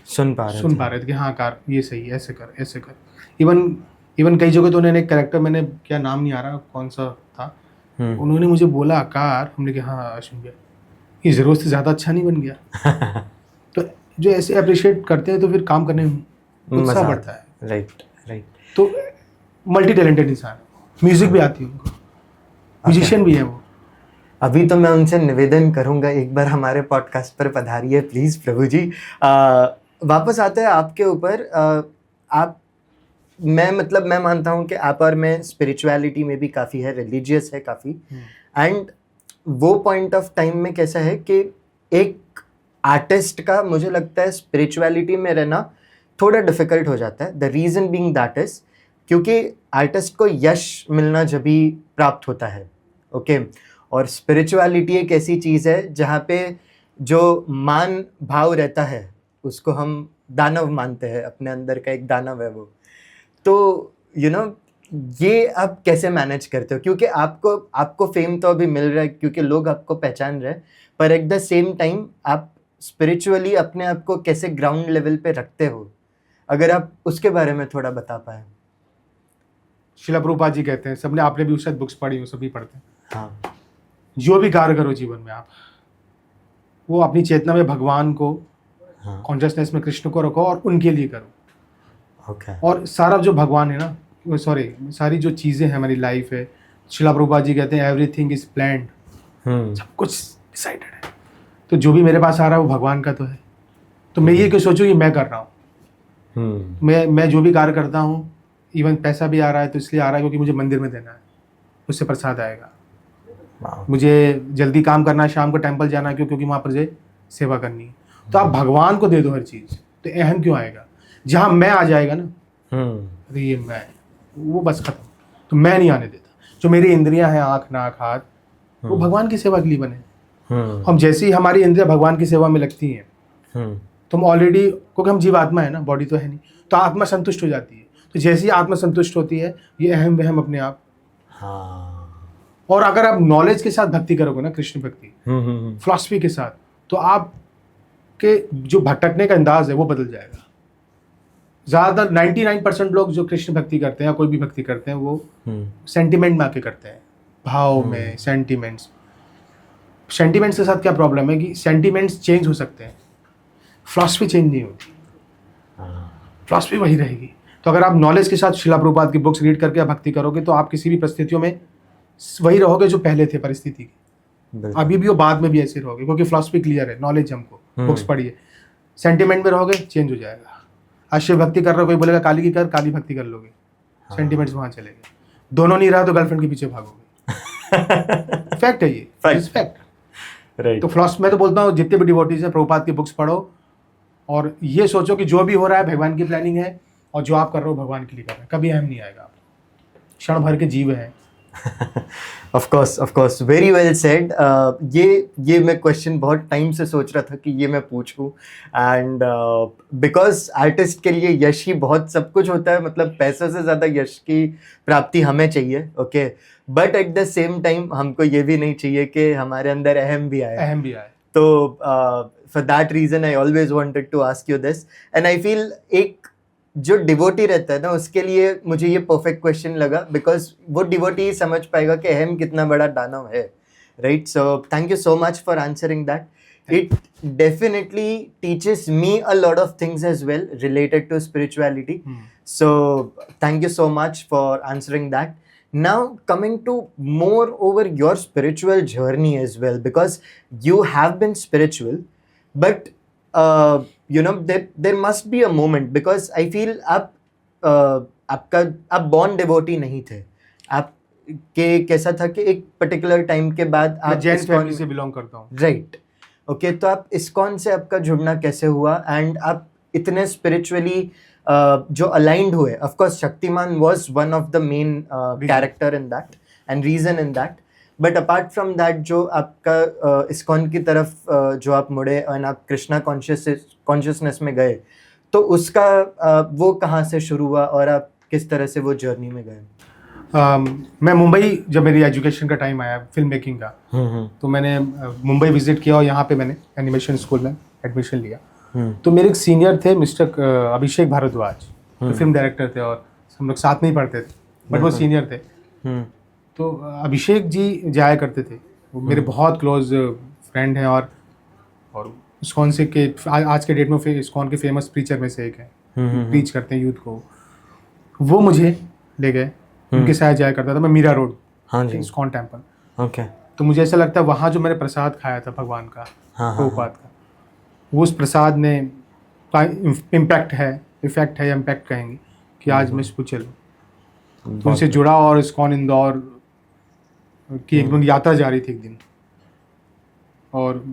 सुन पा रहे थे कि हाँ कार ये सही है, ऐसे कर ऐसे कर। इवन कई जगह तो उन्होंने एक कैरेक्टर, मैंने क्या नाम नहीं आ रहा कौन सा था, उन्होंने मुझे बोला कार, हमने कहा हाँ अश्विन भैया ये ज़रूरत से ज़्यादा अच्छा नहीं बन गया। तो जो ऐसे अप्रिशिएट करते हैं तो फिर काम करने में उत्साह बढ़ता है। राइट। तो मल्टी टैलेंटेड इंसान है, म्यूजिक भी आती है उनको, म्यूजिशियन भी है वो। अभी तो मैं उनसे निवेदन करूंगा एक बार हमारे पॉडकास्ट पर पधारिए प्लीज़ प्रभु जी। वापस आते हैं आपके ऊपर। मैं मानता हूँ कि आप और मैं स्पिरिचुअलिटी में भी काफ़ी है, रिलीजियस है काफ़ी। एंड वो पॉइंट ऑफ टाइम में कैसा है कि एक आर्टिस्ट का मुझे लगता है स्पिरिचुअलिटी में रहना थोड़ा डिफ़िकल्ट हो जाता है। The reason being that is क्योंकि आर्टिस्ट को यश मिलना जब भी प्राप्त होता है, ओके। और स्पिरिचुअलिटी एक ऐसी चीज़ है जहाँ पे जो मान भाव रहता है उसको हम दानव मानते हैं, अपने अंदर का एक दानव है वो। तो ये आप कैसे मैनेज करते हो? क्योंकि आपको फेम तो अभी मिल रहा है क्योंकि लोग आपको पहचान रहे हैं, पर एट द सेम टाइम आप स्पिरिचुअली अपने आप को कैसे ग्राउंड लेवल पे रखते हो? अगर आप उसके बारे में थोड़ा बता पाए। शिला प्रभुपाद जी कहते हैं, सबने, आपने भी उस शायद बुक्स पढ़ी हो, सभी पढ़ते हैं, हाँ, जो भी कार्य करो जीवन में आप, वो अपनी चेतना में भगवान को, कॉन्शियसनेस में कृष्ण को रखो और उनके लिए करो। ओके। और सारा जो भगवान है ना, सारी जो चीज़ें हैं हमारी लाइफ है, शिला प्रभुपाद जी कहते हैं एवरीथिंग इज प्लान्ड, सब कुछ डिसाइडेड है। तो जो भी मेरे पास आ रहा है वो भगवान का तो है। तो मैं ये क्यों सोचूं कि मैं कर रहा हूँ। मैं जो भी कार्य करता हूँ, इवन पैसा भी आ रहा है तो इसलिए आ रहा है क्योंकि मुझे मंदिर में देना है, उससे प्रसाद आएगा। मुझे जल्दी काम करना है, शाम को टेंपल जाना है क्योंकि वहाँ पर जो सेवा करनी है। तो आप भगवान को दे दो हर चीज़, तो अहम क्यों आएगा? जहाँ मैं आ जाएगा ना, अरे ये मैं, वो बस खत्म। तो मैं नहीं आने देता। जो मेरी इंद्रियां हैं, आँख नाक हाथ, वो भगवान की सेवा के लिए बने। हम जैसे ही हमारी इंद्रियां भगवान की सेवा में लगती हैं, तो हम ऑलरेडी, क्योंकि हम जीवात्मा है ना, बॉडी तो है नहीं, तो आत्मा संतुष्ट हो जाती है। तो जैसे ही आत्मा संतुष्ट होती है, ये अहम वहम अपने आप। और अगर आप नॉलेज के साथ भक्ति करोगे ना, कृष्ण भक्ति, फिलॉसफी के साथ, तो आपके जो भटकने का अंदाज है वो बदल जाएगा। ज़्यादातर 99% लोग जो कृष्ण भक्ति करते हैं या कोई भी भक्ति करते हैं, वो सेंटिमेंट में आके करते हैं, भाव में, सेंटिमेंट्स के साथ क्या प्रॉब्लम है कि सेंटिमेंट्स चेंज हो सकते हैं, फिलॉसफी चेंज नहीं होती, फिलॉसफी वही रहेगी। तो अगर आप नॉलेज के साथ शिला प्रभुपाद की बुक्स रीड करके आप भक्ति करोगे, तो आप किसी भी परिस्थितियों में वही रहोगे जो पहले थे परिस्थिति की। अभी भी हो, बाद में भी ऐसे रहोगे, क्योंकि फिलॉसफी क्लियर है, नॉलेज हमको, बुक्स पढ़िए। सेंटिमेंट में रहोगे, चेंज हो जाएगा। आज शिव भक्ति कर रहे हो, कोई बोलेगा काली की कर, काली भक्ति कर लोगे, सेंटिमेंट्स वहाँ चलेंगे। दोनों नहीं रहा तो गर्लफ्रेंड के पीछे भागोगे। फैक्ट है ये, फैक्ट। राइट। तो फिलॉसफी, मैं तो बोलता हूँ जितने भी डिवोटीज हैं, प्रभुपाद की बुक्स पढ़ो और ये सोचो कि जो भी हो रहा है भगवान की प्लानिंग है, और जो आप कर रहे हो भगवान के लिए कर रहे हैं। कभी अहम नहीं आएगा। आप क्षण भर के जीव हैं। Of course very well said. ये मैं क्वेश्चन बहुत टाइम से सोच रहा था कि ये मैं पूछूं, एंड बिकॉज आर्टिस्ट के लिए यश ही बहुत सब कुछ होता है, मतलब पैसों से ज़्यादा यश की प्राप्ति हमें चाहिए, okay. But at the same time हमको ये भी नहीं चाहिए कि हमारे अंदर अहम भी आए। तो for that reason I always wanted to ask you this, and I feel एक जो डिवोटी रहता है ना, उसके लिए मुझे ये परफेक्ट क्वेश्चन लगा, बिकॉज वो डिवोटी समझ पाएगा कि अहम कितना बड़ा दानव है, right? So thank you so much for answering that. It definitely teaches me a lot of things as well related to spirituality. So thank you so much for answering that. Now coming to more over your spiritual journey as well, because you have been spiritual, but there must be a moment, because I feel आप born devotee नहीं थे, आप के कैसा था कि एक particular time के बाद आप जैन फैमिली से बिलोंग करता हूँ, राइट? ओके, तो आप इस्कॉन से आपका जुड़ना कैसे हुआ, एंड आप इतने स्पिरिचुअली जो अलाइंड हुए? Of course Shaktimaan was one of the main character in that and reason in that, but apart from that जो आपका इस्कॉन की तरफ जो आप मुड़े एंड आप कृष्णा कॉन्शियसनेस में गए, तो उसका वो कहाँ से शुरू हुआ और आप किस तरह से वो जर्नी में गए? मैं मुंबई, जब मेरी एजुकेशन का टाइम आया फिल्म मेकिंग का, तो मैंने मुंबई विजिट किया और यहाँ पे मैंने एनिमेशन स्कूल में एडमिशन लिया। तो मेरे एक सीनियर थे मिस्टर अभिषेक भारद्वाज, जो फिल्म डायरेक्टर थे, और हम लोग साथ में ही पढ़ते थे, बट वो सीनियर थे। तो अभिषेक जी जाया करते थे, वो मेरे बहुत क्लोज फ्रेंड हैं, और इस्कॉन से के आज के डेट में इस्कॉन के फेमस प्रीचर में से एक है, प्रीच करते हैं यूथ को। वो मुझे ले गए, उनके साथ जाया करता था मैं मीरा रोड, हाँ जी, इस्कॉन टेम्पल। ओके। तो मुझे ऐसा लगता है वहाँ जो मैंने प्रसाद खाया था भगवान का, प्रभुपाद का, वो उस प्रसाद ने इम्पैक्ट है या इम्पैक्ट कहेंगे कि आज मैं इसको चलूँ। तो उनसे जुड़ा, और इस्कॉन इंदौर की एक दिन यात्रा जा रही थी एक दिन, और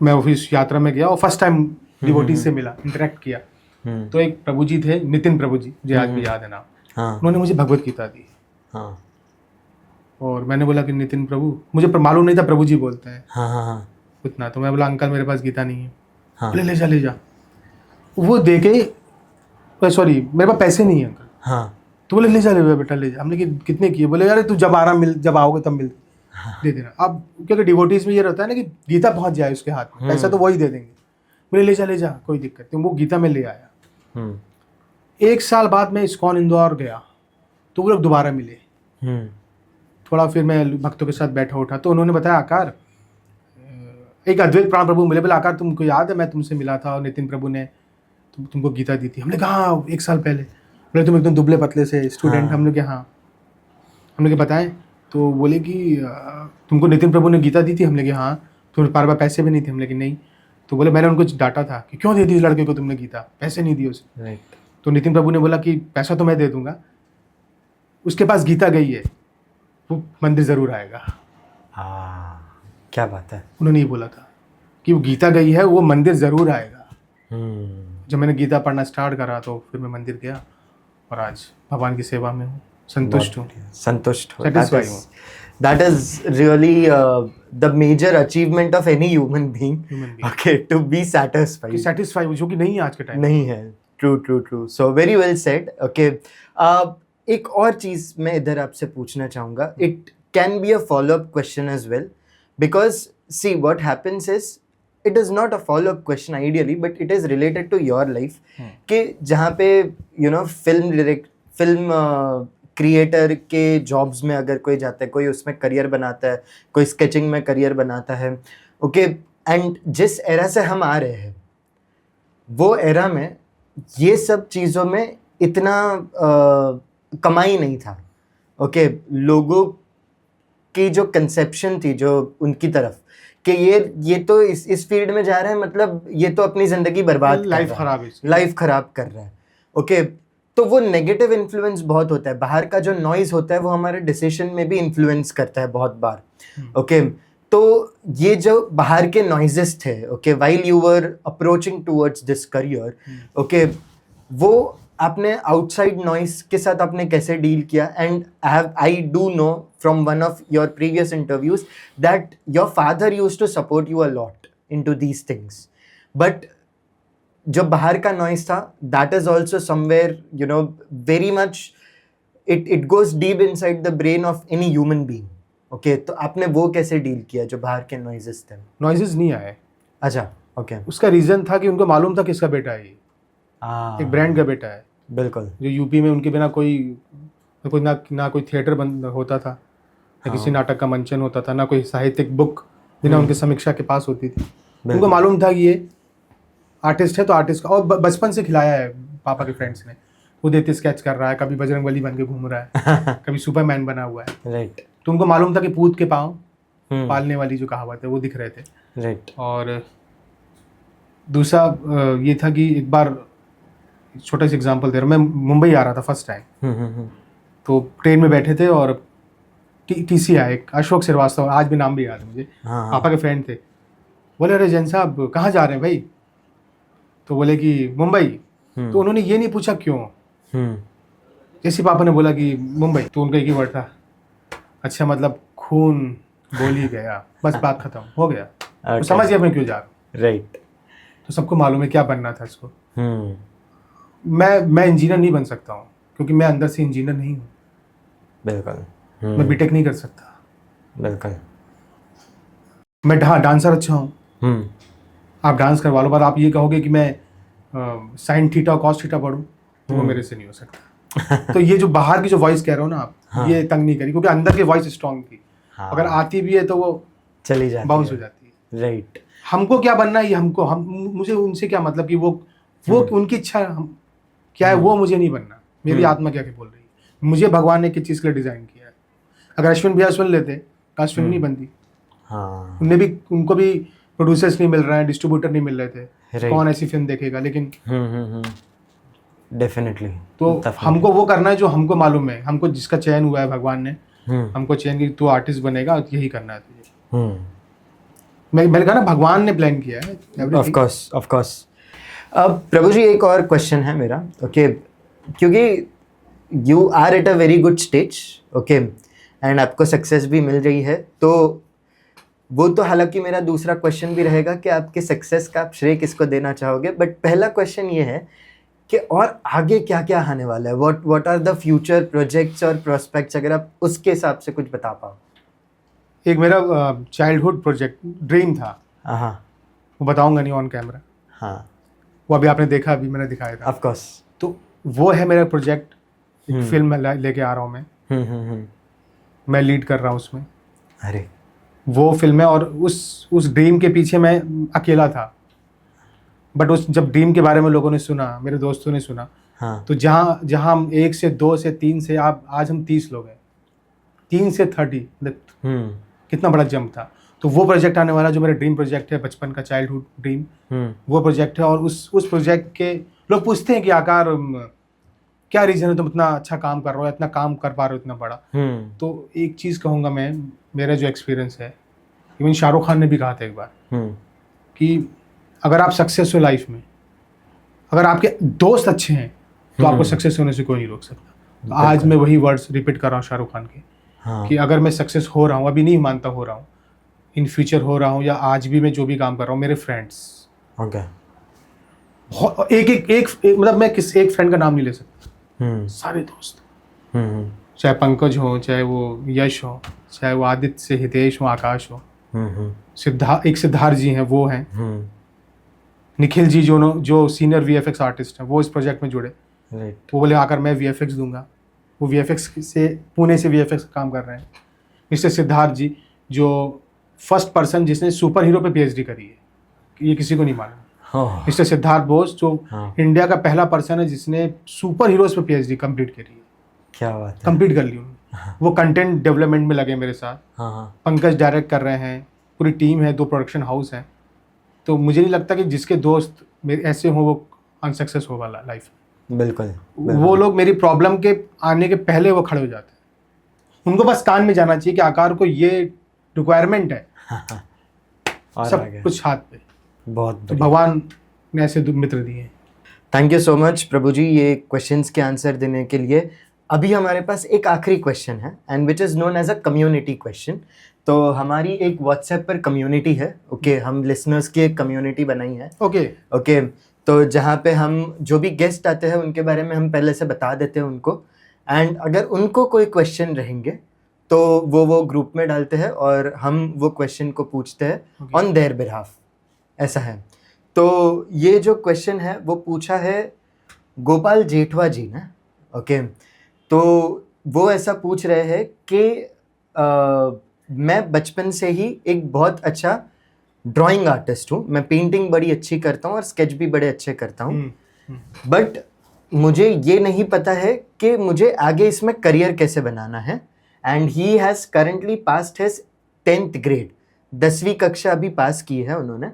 मैं ऑफिस यात्रा में गया और फर्स्ट टाइम डिवोटीज से मिला, इंटरेक्ट किया। तो एक प्रभु जी थे, नितिन प्रभु जी, मुझे आज भी याद है नाम। उन्होंने मुझे भगवत गीता दी। और मैंने बोला कि नितिन प्रभु, मुझे मालूम नहीं था प्रभु जी बोलते हैं उतना। तो मैं बोला अंकल मेरे पास गीता नहीं है। बोले ले जा। वो दे के, सॉरी मेरे पास पैसे नहीं है अंकल। तो बोले ले जा बेटा ले जा। हमने कितने किए? बोले यार तू जब आओगे तब मिल दे देना। अब क्योंकि डिवोटीज में ये रहता है ना कि गीता पहुंच जाए उसके हाथ में, पैसा तो वही दे देंगे। बोले ले जा कोई दिक्कत नहीं। वो गीता में ले आया। 1 साल बाद मैं इस्कॉन इंदौर गया, तो वो लोग दोबारा मिले। थोड़ा फिर मैं भक्तों के साथ बैठा उठा, तो उन्होंने बताया आकार, एक अद्वैत प्राण प्रभु मिले। बोले आकार तुमको याद है मैं तुमसे मिला था और नितिन प्रभु ने तुमको गीता दी थी? हमने कहा 1 साल पहले। बोले तुम एकदम दुबले पतले से स्टूडेंट। हमने कहा हाँ। हमने कहा बताएं। तो बोले कि तुमको नितिन प्रभु ने गीता दी थी? हमने कहा हाँ। तुम्हारे पास पैसे भी नहीं थे? हमने कहा नहीं। तो बोले मैंने उनको डांटा था कि क्यों दे दी इस लड़के को तुमने गीता, पैसे नहीं दिए उसे। तो नितिन प्रभु ने बोला कि पैसा तो मैं दे दूंगा, उसके पास गीता गई है, वो मंदिर जरूर आएगा। क्या बात है। उन्होंने ये बोला था कि वो गीता गई है, वो मंदिर जरूर आएगा। जब मैंने गीता पढ़ना स्टार्ट करा तो फिर मैं मंदिर गया, और आज भगवान की सेवा में हूँ, संतुष्ट हूँ। That is really the major achievement of any human being. Okay, to be satisfied. Satisfied, जो कि नहीं है आज के टाइम। नहीं है। True. So very well said. Okay. एक और चीज मैं इधर आपसे पूछना चाहूँगा. It can be a follow-up question as well, because see what happens is it is not a follow-up question ideally, but it is related to your life. कि जहाँ पे फिल्म क्रिएटर के जॉब्स में अगर कोई जाता है, कोई उसमें करियर बनाता है, कोई स्केचिंग में करियर बनाता है, ओके, एंड जिस एरा से हम आ रहे हैं वो एरा में ये सब चीज़ों में इतना कमाई नहीं था। ओके, लोगों की जो कंसेप्शन थी जो उनकी तरफ कि ये तो इस फील्ड में जा रहा है, मतलब ये तो अपनी ज़िंदगी बर्बाद, लाइफ ख़राब कर रहा है। ओके, तो वो नेगेटिव इन्फ्लुएंस बहुत होता है। बाहर का जो नॉइज़ होता है वो हमारे डिसीजन में भी इन्फ्लुएंस करता है बहुत बार। ओके, तो ये जो बाहर के नॉइजेस थे, okay, while you were approaching towards this career, okay, वो आपने आउटसाइड नॉइज के साथ आपने कैसे डील किया? And I do know from one of your previous interviews that your father used to support you a lot into these things, but जो बाहर का नॉइज था, that is also somewhere very much it goes deep inside the brain of any human being. Okay, तो आपने वो कैसे deal किया जो बाहर के नॉइजेस थे? नॉइजेस नहीं आए। अच्छा, ओके। उसका रीजन था कि उनको मालूम था किसका बेटा है ये, एक ब्रांड का बेटा है। बिल्कुल। जो यूपी में उनके बिना कोई ना कोई थिएटर बंद होता था, ना किसी नाटक का मंचन होता था, ना कोई साहित्यिक बुक बिना उनके समीक्षा के पास होती थी। उनको मालूम था कि ये आर्टिस्ट है, तो आर्टिस्ट का, और बचपन से खिलाया है पापा के फ्रेंड्स ने। वो देते स्केच कर रहा है, कभी बजरंगबली बन के घूम रहा है, कभी सुपरमैन बना हुआ है। राइट। तो उनको मालूम था कि पूत के पाँव पालने वाली जो कहावत है वो दिख रहे थे। राइट। और दूसरा ये था कि एक बार छोटा सा एग्जांपल दे रहा हूँ। मैं मुंबई आ रहा था फर्स्ट टाइम, तो ट्रेन में बैठे थे और टीसी आए, एक अशोक श्रीवास्तव, आज भी नाम भी याद है मुझे, पापा के फ्रेंड थे। बोले अरे जैन साहब कहाँ जा रहे हैं भाई? तो बोले कि मुंबई। तो उन्होंने ये नहीं पूछा क्यों, जैसे पापा ने बोला कि मुंबई, तो उनका एक ही वर्ड था, अच्छा मतलब खून बोल ही गया, बस बात खत्म हो गया। तो समझ गया मैं क्यों जा रहा हूँ। राइट। तो सबको मालूम है क्या बनना था इसको। मैं इंजीनियर नहीं बन सकता हूँ, क्योंकि मैं अंदर से इंजीनियर नहीं हूँ। बिल्कुल। मैं बीटेक नहीं कर सकता। बिल्कुल। मैं हाँ डांसर अच्छा हूँ, हम्म आप डांस करवा लो, पर आप ये कहोगे कि मैं साइन थीटा और कॉस थीटा पढ़ूँ, तो वो मेरे से नहीं हो सकता। तो ये जो बाहर की जो वॉइस कह रहे हो ना आप, हाँ। ये तंग नहीं करी, क्योंकि अंदर की वॉइस स्ट्रांग थी। हाँ। अगर आती भी है तो वो चली जाती बाउंस है। हो जाती है। राइट। हमको क्या बनना है, ये हमको हम मुझे उनसे क्या मतलब कि वो उनकी इच्छा क्या है, वो मुझे नहीं बनना। मेरी आत्मा क्या बोल रही है, मुझे भगवान ने किस चीज़ के लिए डिज़ाइन किया है। अगर अश्विन भैया सुन लेते तो अश्विन नहीं बनती। हाँ। उनको भी प्रोड्यूसर्स नहीं मिल रहे हैं, डिस्ट्रीब्यूटर नहीं मिल रहे थे, Right. कौन ऐसी फिल्म देखेगा। लेकिन डेफिनेटली। तो हमको वो करना है जो हमको मालूम है, हमको जिसका चयन हुआ है भगवान ने, हमको चयन की तू आर्टिस्ट बनेगा, यही करना है तुझे। मैंने कहा ना भगवान ने प्लान किया है। Of course, of course. अब प्रभु जी एक और क्वेश्चन है मेरा, ओके, क्योंकि you are at a very good stage, okay, and आपको सक्सेस भी मिल रही है, तो वो तो हालांकि मेरा दूसरा क्वेश्चन भी रहेगा कि आपके सक्सेस का आप श्रेय किसको देना चाहोगे, बट पहला क्वेश्चन ये है कि और आगे क्या क्या आने वाला है, what are the future projects और प्रोस्पेक्ट्स, अगर आप उसके हिसाब से कुछ बता पाओ। एक मेरा चाइल्डहुड प्रोजेक्ट ड्रीम था, हाँ। वो बताऊंगा नहीं ऑन कैमरा। हाँ। वो अभी आपने देखा, अभी मैंने दिखाया था। Of course. तो वो है मेरा प्रोजेक्ट, एक फिल्म लेके आ रहा हूँ मैं। मैं लीड कर रहा हूँ उसमें। अरे वो फिल्म है, और उस ड्रीम के पीछे मैं अकेला था, बट जब ड्रीम के बारे में लोगों ने सुना, मेरे दोस्तों ने सुना, हाँ। तो जहाँ हम 1 से 2 से 3 से आज हम 30 लोग हैं, 3 से 30, कितना बड़ा जंप था। तो वो प्रोजेक्ट आने वाला जो मेरा ड्रीम प्रोजेक्ट है, बचपन का चाइल्डहुड ड्रीम, वो प्रोजेक्ट है। और उस प्रोजेक्ट के लोग पूछते हैं कि आकार क्या रीज़न है तुम इतना अच्छा काम कर रहे हो, इतना काम कर पा रहे हो इतना बड़ा। तो एक चीज़ कहूँगा मैं, मेरा जो एक्सपीरियंस है, इवन शाहरुख खान ने भी कहा था एक बार कि अगर आप सक्सेस हो लाइफ में, अगर आपके दोस्त अच्छे हैं, तो आपको सक्सेस होने से कोई नहीं रोक सकता। तो आज मैं वही वर्ड्स रिपीट कर रहा हूँ शाहरुख खान के, कि अगर मैं सक्सेस हो रहा हूँ, अभी नहीं मानता हो रहा हूँ, इन फ्यूचर हो रहा हूँ, या आज भी मैं जो भी काम कर रहा हूँ, मेरे फ्रेंड्स, एक मतलब मैं एक फ्रेंड का नाम नहीं ले सकता, सारे दोस्त, चाहे पंकज हो, चाहे वो यश हो, चाहे वो आदित्य से हितेश हो, आकाश हो, सिद्धार्थ जी हैं, वो हैं, निखिल जी जो सीनियर वीएफएक्स आर्टिस्ट हैं, वो इस प्रोजेक्ट में जुड़े। वो बोले आकर मैं वीएफएक्स दूंगा, वो वीएफएक्स से पुणे से वीएफएक्स काम कर रहे हैं। मिस्टर सिद्धार्थ जी जो फर्स्ट पर्सन जिसने सुपर हीरो पे पीएचडी करी है, ये किसी को नहीं मालूम। मिस्टर सिद्धार्थ बोस जो इंडिया का पहला पर्सन है जिसने सुपर हीरोज पे पीएचडी कंप्लीट करी है। क्या बात है। कंप्लीट कर ली उन्होंने। वो कंटेंट डेवलपमेंट में लगे मेरे साथ। पंकज डायरेक्ट कर रहे हैं, पूरी टीम है, 2 प्रोडक्शन हाउस हैं। तो मुझे नहीं लगता कि जिसके दोस्त मेरे ऐसे हों वो अनसक्सेस हो वाला लाइफ। बिल्कुल। वो लोग मेरी प्रॉब्लम के आने के पहले वो खड़े हो जाते हैं। उनको बस कान में जाना चाहिए कि आकार को ये रिक्वायरमेंट है, सब कुछ हाथ पे। बहुत तो भगवान ने ऐसे मित्र दिए। थैंक यू सो मच प्रभु जी ये क्वेश्चंस के आंसर देने के लिए। अभी हमारे पास एक आखिरी क्वेश्चन है, and which is known as a community question. तो हमारी एक व्हाट्सएप पर कम्युनिटी है, ओके, हम लिसनर्स की एक कम्युनिटी बनाई है, ओके। तो जहाँ पे हम जो भी गेस्ट आते हैं उनके बारे में हम पहले से बता देते हैं उनको, एंड अगर उनको कोई क्वेश्चन रहेंगे तो वो ग्रुप में डालते हैं और हम वो क्वेश्चन को पूछते हैं ऑन देयर बिहाफ, ऐसा है। तो ये जो क्वेश्चन है वो पूछा है गोपाल जेठवा जी ने, ओके। तो वो ऐसा पूछ रहे हैं कि मैं बचपन से ही एक बहुत अच्छा ड्राइंग आर्टिस्ट हूँ, मैं पेंटिंग बड़ी अच्छी करता हूँ और स्केच भी बड़े अच्छे करता हूँ, बट मुझे ये नहीं पता है कि मुझे आगे इसमें करियर कैसे बनाना है। And he has currently passed his 10th grade, 10वीं कक्षा अभी पास की है उन्होंने,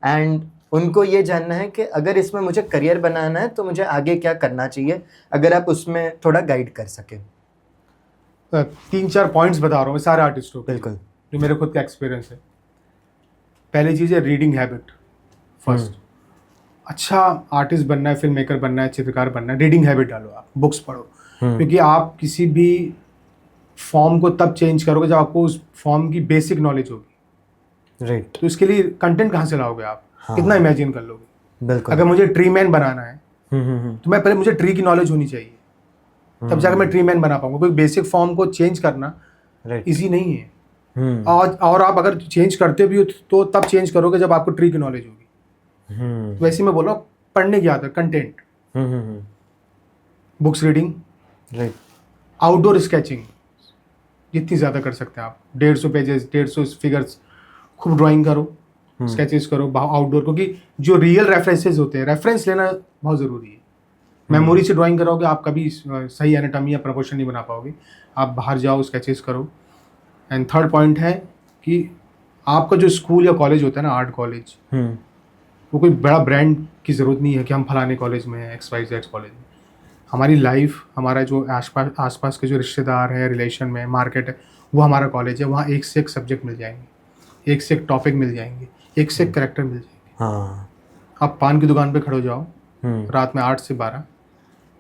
एंड उनको ये जानना है कि अगर इसमें मुझे करियर बनाना है तो मुझे आगे क्या करना चाहिए, अगर आप उसमें थोड़ा गाइड कर सकें। 3-4 पॉइंट्स बता रहा हूँ मैं सारे आर्टिस्टों को, बिल्कुल, जो मेरे खुद का एक्सपीरियंस है। पहली चीज़ है रीडिंग हैबिट। फर्स्ट, अच्छा आर्टिस्ट बनना है, फिल्म मेकर बनना है, चित्रकार बनना है, रीडिंग हैबिट डालो, आप बुक्स पढ़ो। क्योंकि आप किसी भी फॉर्म को तब चेंज करोगे जब आपको उस फॉर्म की बेसिक नॉलेज होगी। राइट। तो इसके लिए कंटेंट कहाँ से लाओगे आप? कितना इमेजिन कर लोगे? बिल्कुल। अगर मुझे ट्री मैन बनाना है तो मैं पहले मुझे ट्री की नॉलेज होनी चाहिए। तब जाकर मैं ट्री मैन बना पाऊंगा। क्योंकि बेसिक फॉर्म को चेंज करना इजी नहीं है। और आप अगर चेंज करते भी हो तो तब चेंज करोगे जब आपको ट्री की नॉलेज होगी। तो वैसे मैं बोल रहा हूँ, पढ़ने की आदत, content, books reading, outdoor sketching जितनी ज़्यादा कर सकते हैं आप, 150 पेजेस, 150 फिगर्स, खूब ड्राइंग करो, स्केचेस करो आउटडोर। क्योंकि जो रियल रेफरेंसेस होते हैं, रेफरेंस लेना बहुत ज़रूरी है। मेमोरी से ड्राइंग करोगे आप कभी सही एनाटॉमी या प्रोपोर्शन नहीं बना पाओगे। आप बाहर जाओ, स्केचेस करो। एंड थर्ड पॉइंट है कि आपका जो स्कूल या कॉलेज होता है ना, आर्ट कॉलेज, वो कोई बड़ा ब्रांड की ज़रूरत नहीं है कि हम फलाने कॉलेज में हैं, XYZ कॉलेज में। हमारी लाइफ, हमारा जो आसपास के जो रिश्तेदार है, रिलेशन में, मार्केट है, वो हमारा कॉलेज है। वहाँ एक से एक सब्जेक्ट मिल जाएंगे, एक से एक टॉपिक मिल जाएंगे, एक से एक करेक्टर मिल जाएंगे। आप पान की दुकान पे खड़े हो जाओ रात में 8 से 12,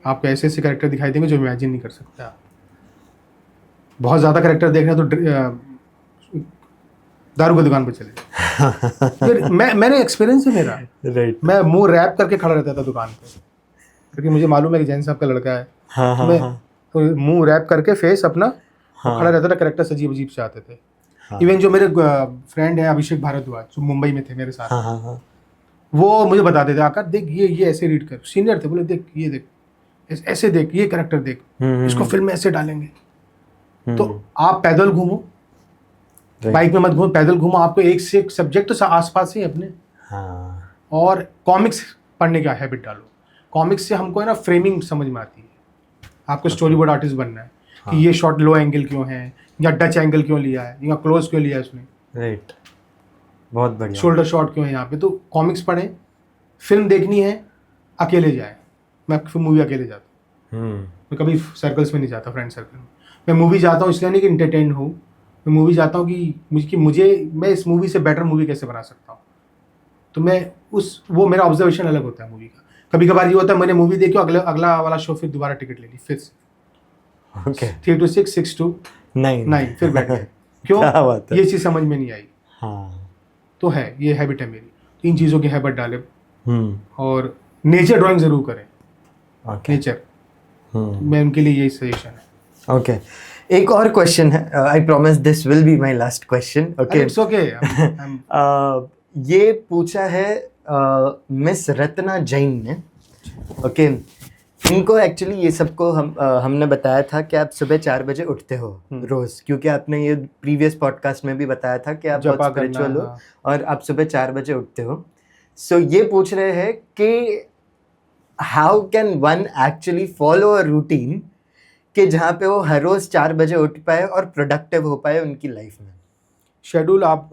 आपको ऐसे ऐसे करेक्टर दिखाई देंगे जो इमेजिन नहीं कर सकते आप। बहुत ज़्यादा करेक्टर देखना तो दारू की दुकान पे चले। मैंने एक्सपीरियंस है मेरा। मैं मुंह रैप करके खड़ा रहता था दुकान पे, क्योंकि मुझे मालूम है कि जैन साहब का लड़का है। मैं तो मुंह रैप करके फेस अपना खड़ा रहता था, करेक्टर्स अजीब अजीब से आते थे। इवन जो मेरे फ्रेंड है अभिषेक भारद्वाज, जो मुंबई में थे मेरे साथ, वो मुझे बताते थे, आकर देख ये ऐसे रीड कर। सीनियर थे, बोले देख ये देख, ऐसे देख, ये करेक्टर देख, इसको फिल्म में ऐसे डालेंगे। तो आप पैदल घूमो, बाइक में मत घूमो, पैदल घूमो। आपको एक से एक सब्जेक्ट तो आसपास ही अपने। और कॉमिक्स पढ़ने का हैबिट डालो। कॉमिक्स से हमको है ना फ्रेमिंग समझ में आती है। आपको स्टोरी बोर्ड आर्टिस्ट बनना है कि ये शॉट लो एंगल क्यों है, या डच एंगल क्यों लिया है, या क्लोज क्यों लिया है उसने, राइट, बहुत बढ़िया, शोल्डर शॉट क्यों है यहाँ पे। तो कॉमिक्स पढ़ें। फिल्म देखनी है, अकेले जाए। मैं मूवी अकेले जाता हूँ। मैं कभी सर्कल्स में नहीं जाता, फ्रेंड सर्कल में। मैं मूवी जाता हूँ इसलिए नहीं कि इंटरटेन हूँ, मैं मूवी जाता हूँ कि मैं इस मूवी से बेटर मूवी कैसे बना सकता हूँ। तो मैं वो मेरा ऑब्जर्वेशन अलग होता है मूवी का। कभी कभार ये होता है, मैंने मूवी देखी, अगला वाला शो फिर दोबारा टिकट ले ली, फिर से 3 to 6, 6 to 9 फिर बैठ गए। क्यों? ये चीज़ समझ में नहीं आई। तो है, ये हैबिट है मेरी। तो इन चीज़ों की हैबिट डाले। और नेचर ड्राइंग जरूर करें। नेचर, मैं उनके लिए यही सजेशन है। ओके, एक और क्वेश्चन है। I promise this will be my last question. Okay, it's okay. ये पूछा है मिस रत्ना जैन ने। ओके, इनको एक्चुअली ये सबको हमने बताया था कि आप सुबह 4 बजे उठते हो रोज, क्योंकि आपने ये प्रीवियस पॉडकास्ट में भी बताया था कि आप बहुत स्पिरिचुअल हो और आप सुबह 4 बजे उठते हो। सो ये पूछ रहे हैं कि how can one actually follow a routine कि जहाँ पे वो हर रोज 4 बजे उठ पाए और प्रोडक्टिव हो पाए उनकी लाइफ में। शेड्यूल आप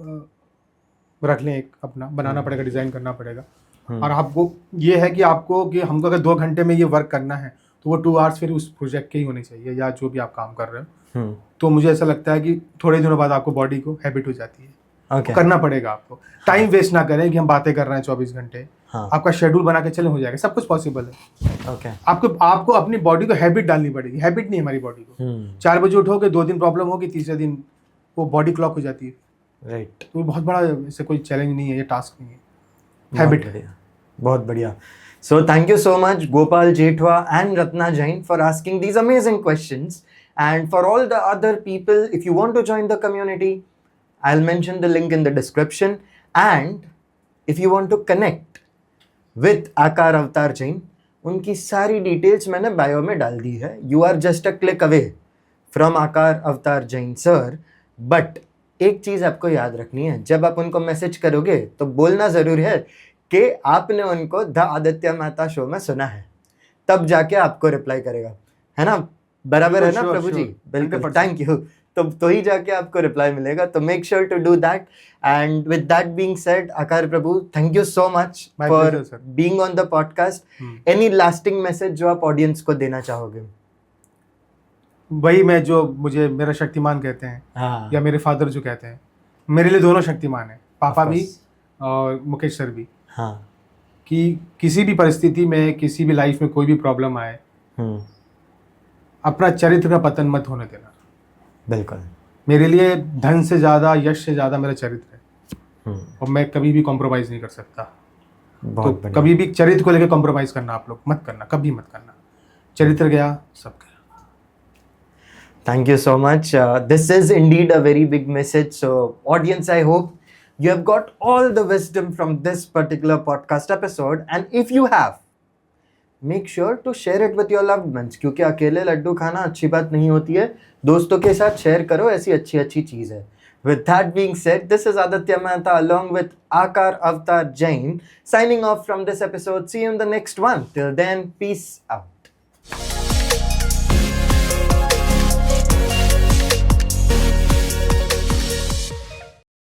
रख लें, एक अपना बनाना पड़ेगा, डिज़ाइन करना पड़ेगा। और आपको ये है कि हमको अगर 2 घंटे में ये वर्क करना है तो वो 2 आवर्स फिर उस प्रोजेक्ट के ही होने चाहिए, या जो भी आप काम कर रहे हो। तो मुझे ऐसा लगता है कि थोड़े दिनों बाद आपको बॉडी को हैबिट हो जाती है। करना पड़ेगा आपको। टाइम वेस्ट ना करें कि हम बातें कर रहे हैं 24 घंटे। आपका शेड्यूल बना के चले, हो जाएगा, सब कुछ पॉसिबल है। आपको अपनी बॉडी को हैबिट डालनी पड़ेगी। हैबिट नहीं हमारी बॉडी को। 4 बजे उठोगे, 2 दिन प्रॉब्लम होगी, तीसरे दिन वो बॉडी क्लॉक हो जाती है। राइट, तो बहुत बड़ा इससे कोई चैलेंज नहीं है, ये टास्क नहीं है, हैबिट है। बहुत बढ़िया। So thank you so much Gopal Jethwa and Ratna Jain for asking these amazing questions. And for all the other people, if you want to join the community, I'll mention the link in the description. And if you want to connect with Aakaar Avatar Jain, उनकी सारी details मैंने bio में डाल दी है। You are just a click away from Aakaar Avatar Jain sir. But एक चीज़ आपको याद रखनी है, जब आप उनको मैसेज करोगे तो बोलना ज़रूर है कि आपने उनको द आदित्य मेहता शो में सुना है, तब जाके आपको रिप्लाई करेगा, है ना? बराबर है ना प्रभु जी? बिल्कुल, थैंक यू। तो ही जाके आपको रिप्लाई मिलेगा। तो make sure to do that. And with that being said, Aakar Prabhu, thank you so much for being on the podcast. Any lasting message जो आप ऑडियंस को देना चाहोगे? वही मैं जो मुझे मेरा शक्तिमान कहते हैं, या मेरे फादर जो कहते हैं, मेरे लिए दोनों शक्तिमान है, पापा भी और मुकेश सर भी। कि किसी भी परिस्थिति में, किसी भी लाइफ में कोई भी प्रॉब्लम आए, अपना चरित्र का पतन मत होने देना। बिल्कुल, मेरे लिए धन से ज़्यादा, यश से ज़्यादा मेरा चरित्र है। और मैं कभी भी कॉम्प्रोमाइज़ नहीं कर सकता। तो कभी भी चरित्र को लेकर कॉम्प्रोमाइज़ करना आप लोग मत करना, कभी मत करना। चरित्र गया, सब गया। Thank you so much. This is indeed a very big message. So, audience, I hope you have got all the wisdom from this particular podcast episode. And if you have, make sure to share it with your loved ones. क्योंकि अकेले लड्डू खाना अच्छी बात नहीं होती है. दोस्तों के साथ शेयर करो, ऐसी अच्छी अच्छी चीज़ है. With that being said, this is Aditya Mehta along with Akar Avatar Jain signing off from this episode. See you in the next one. Till then, peace out.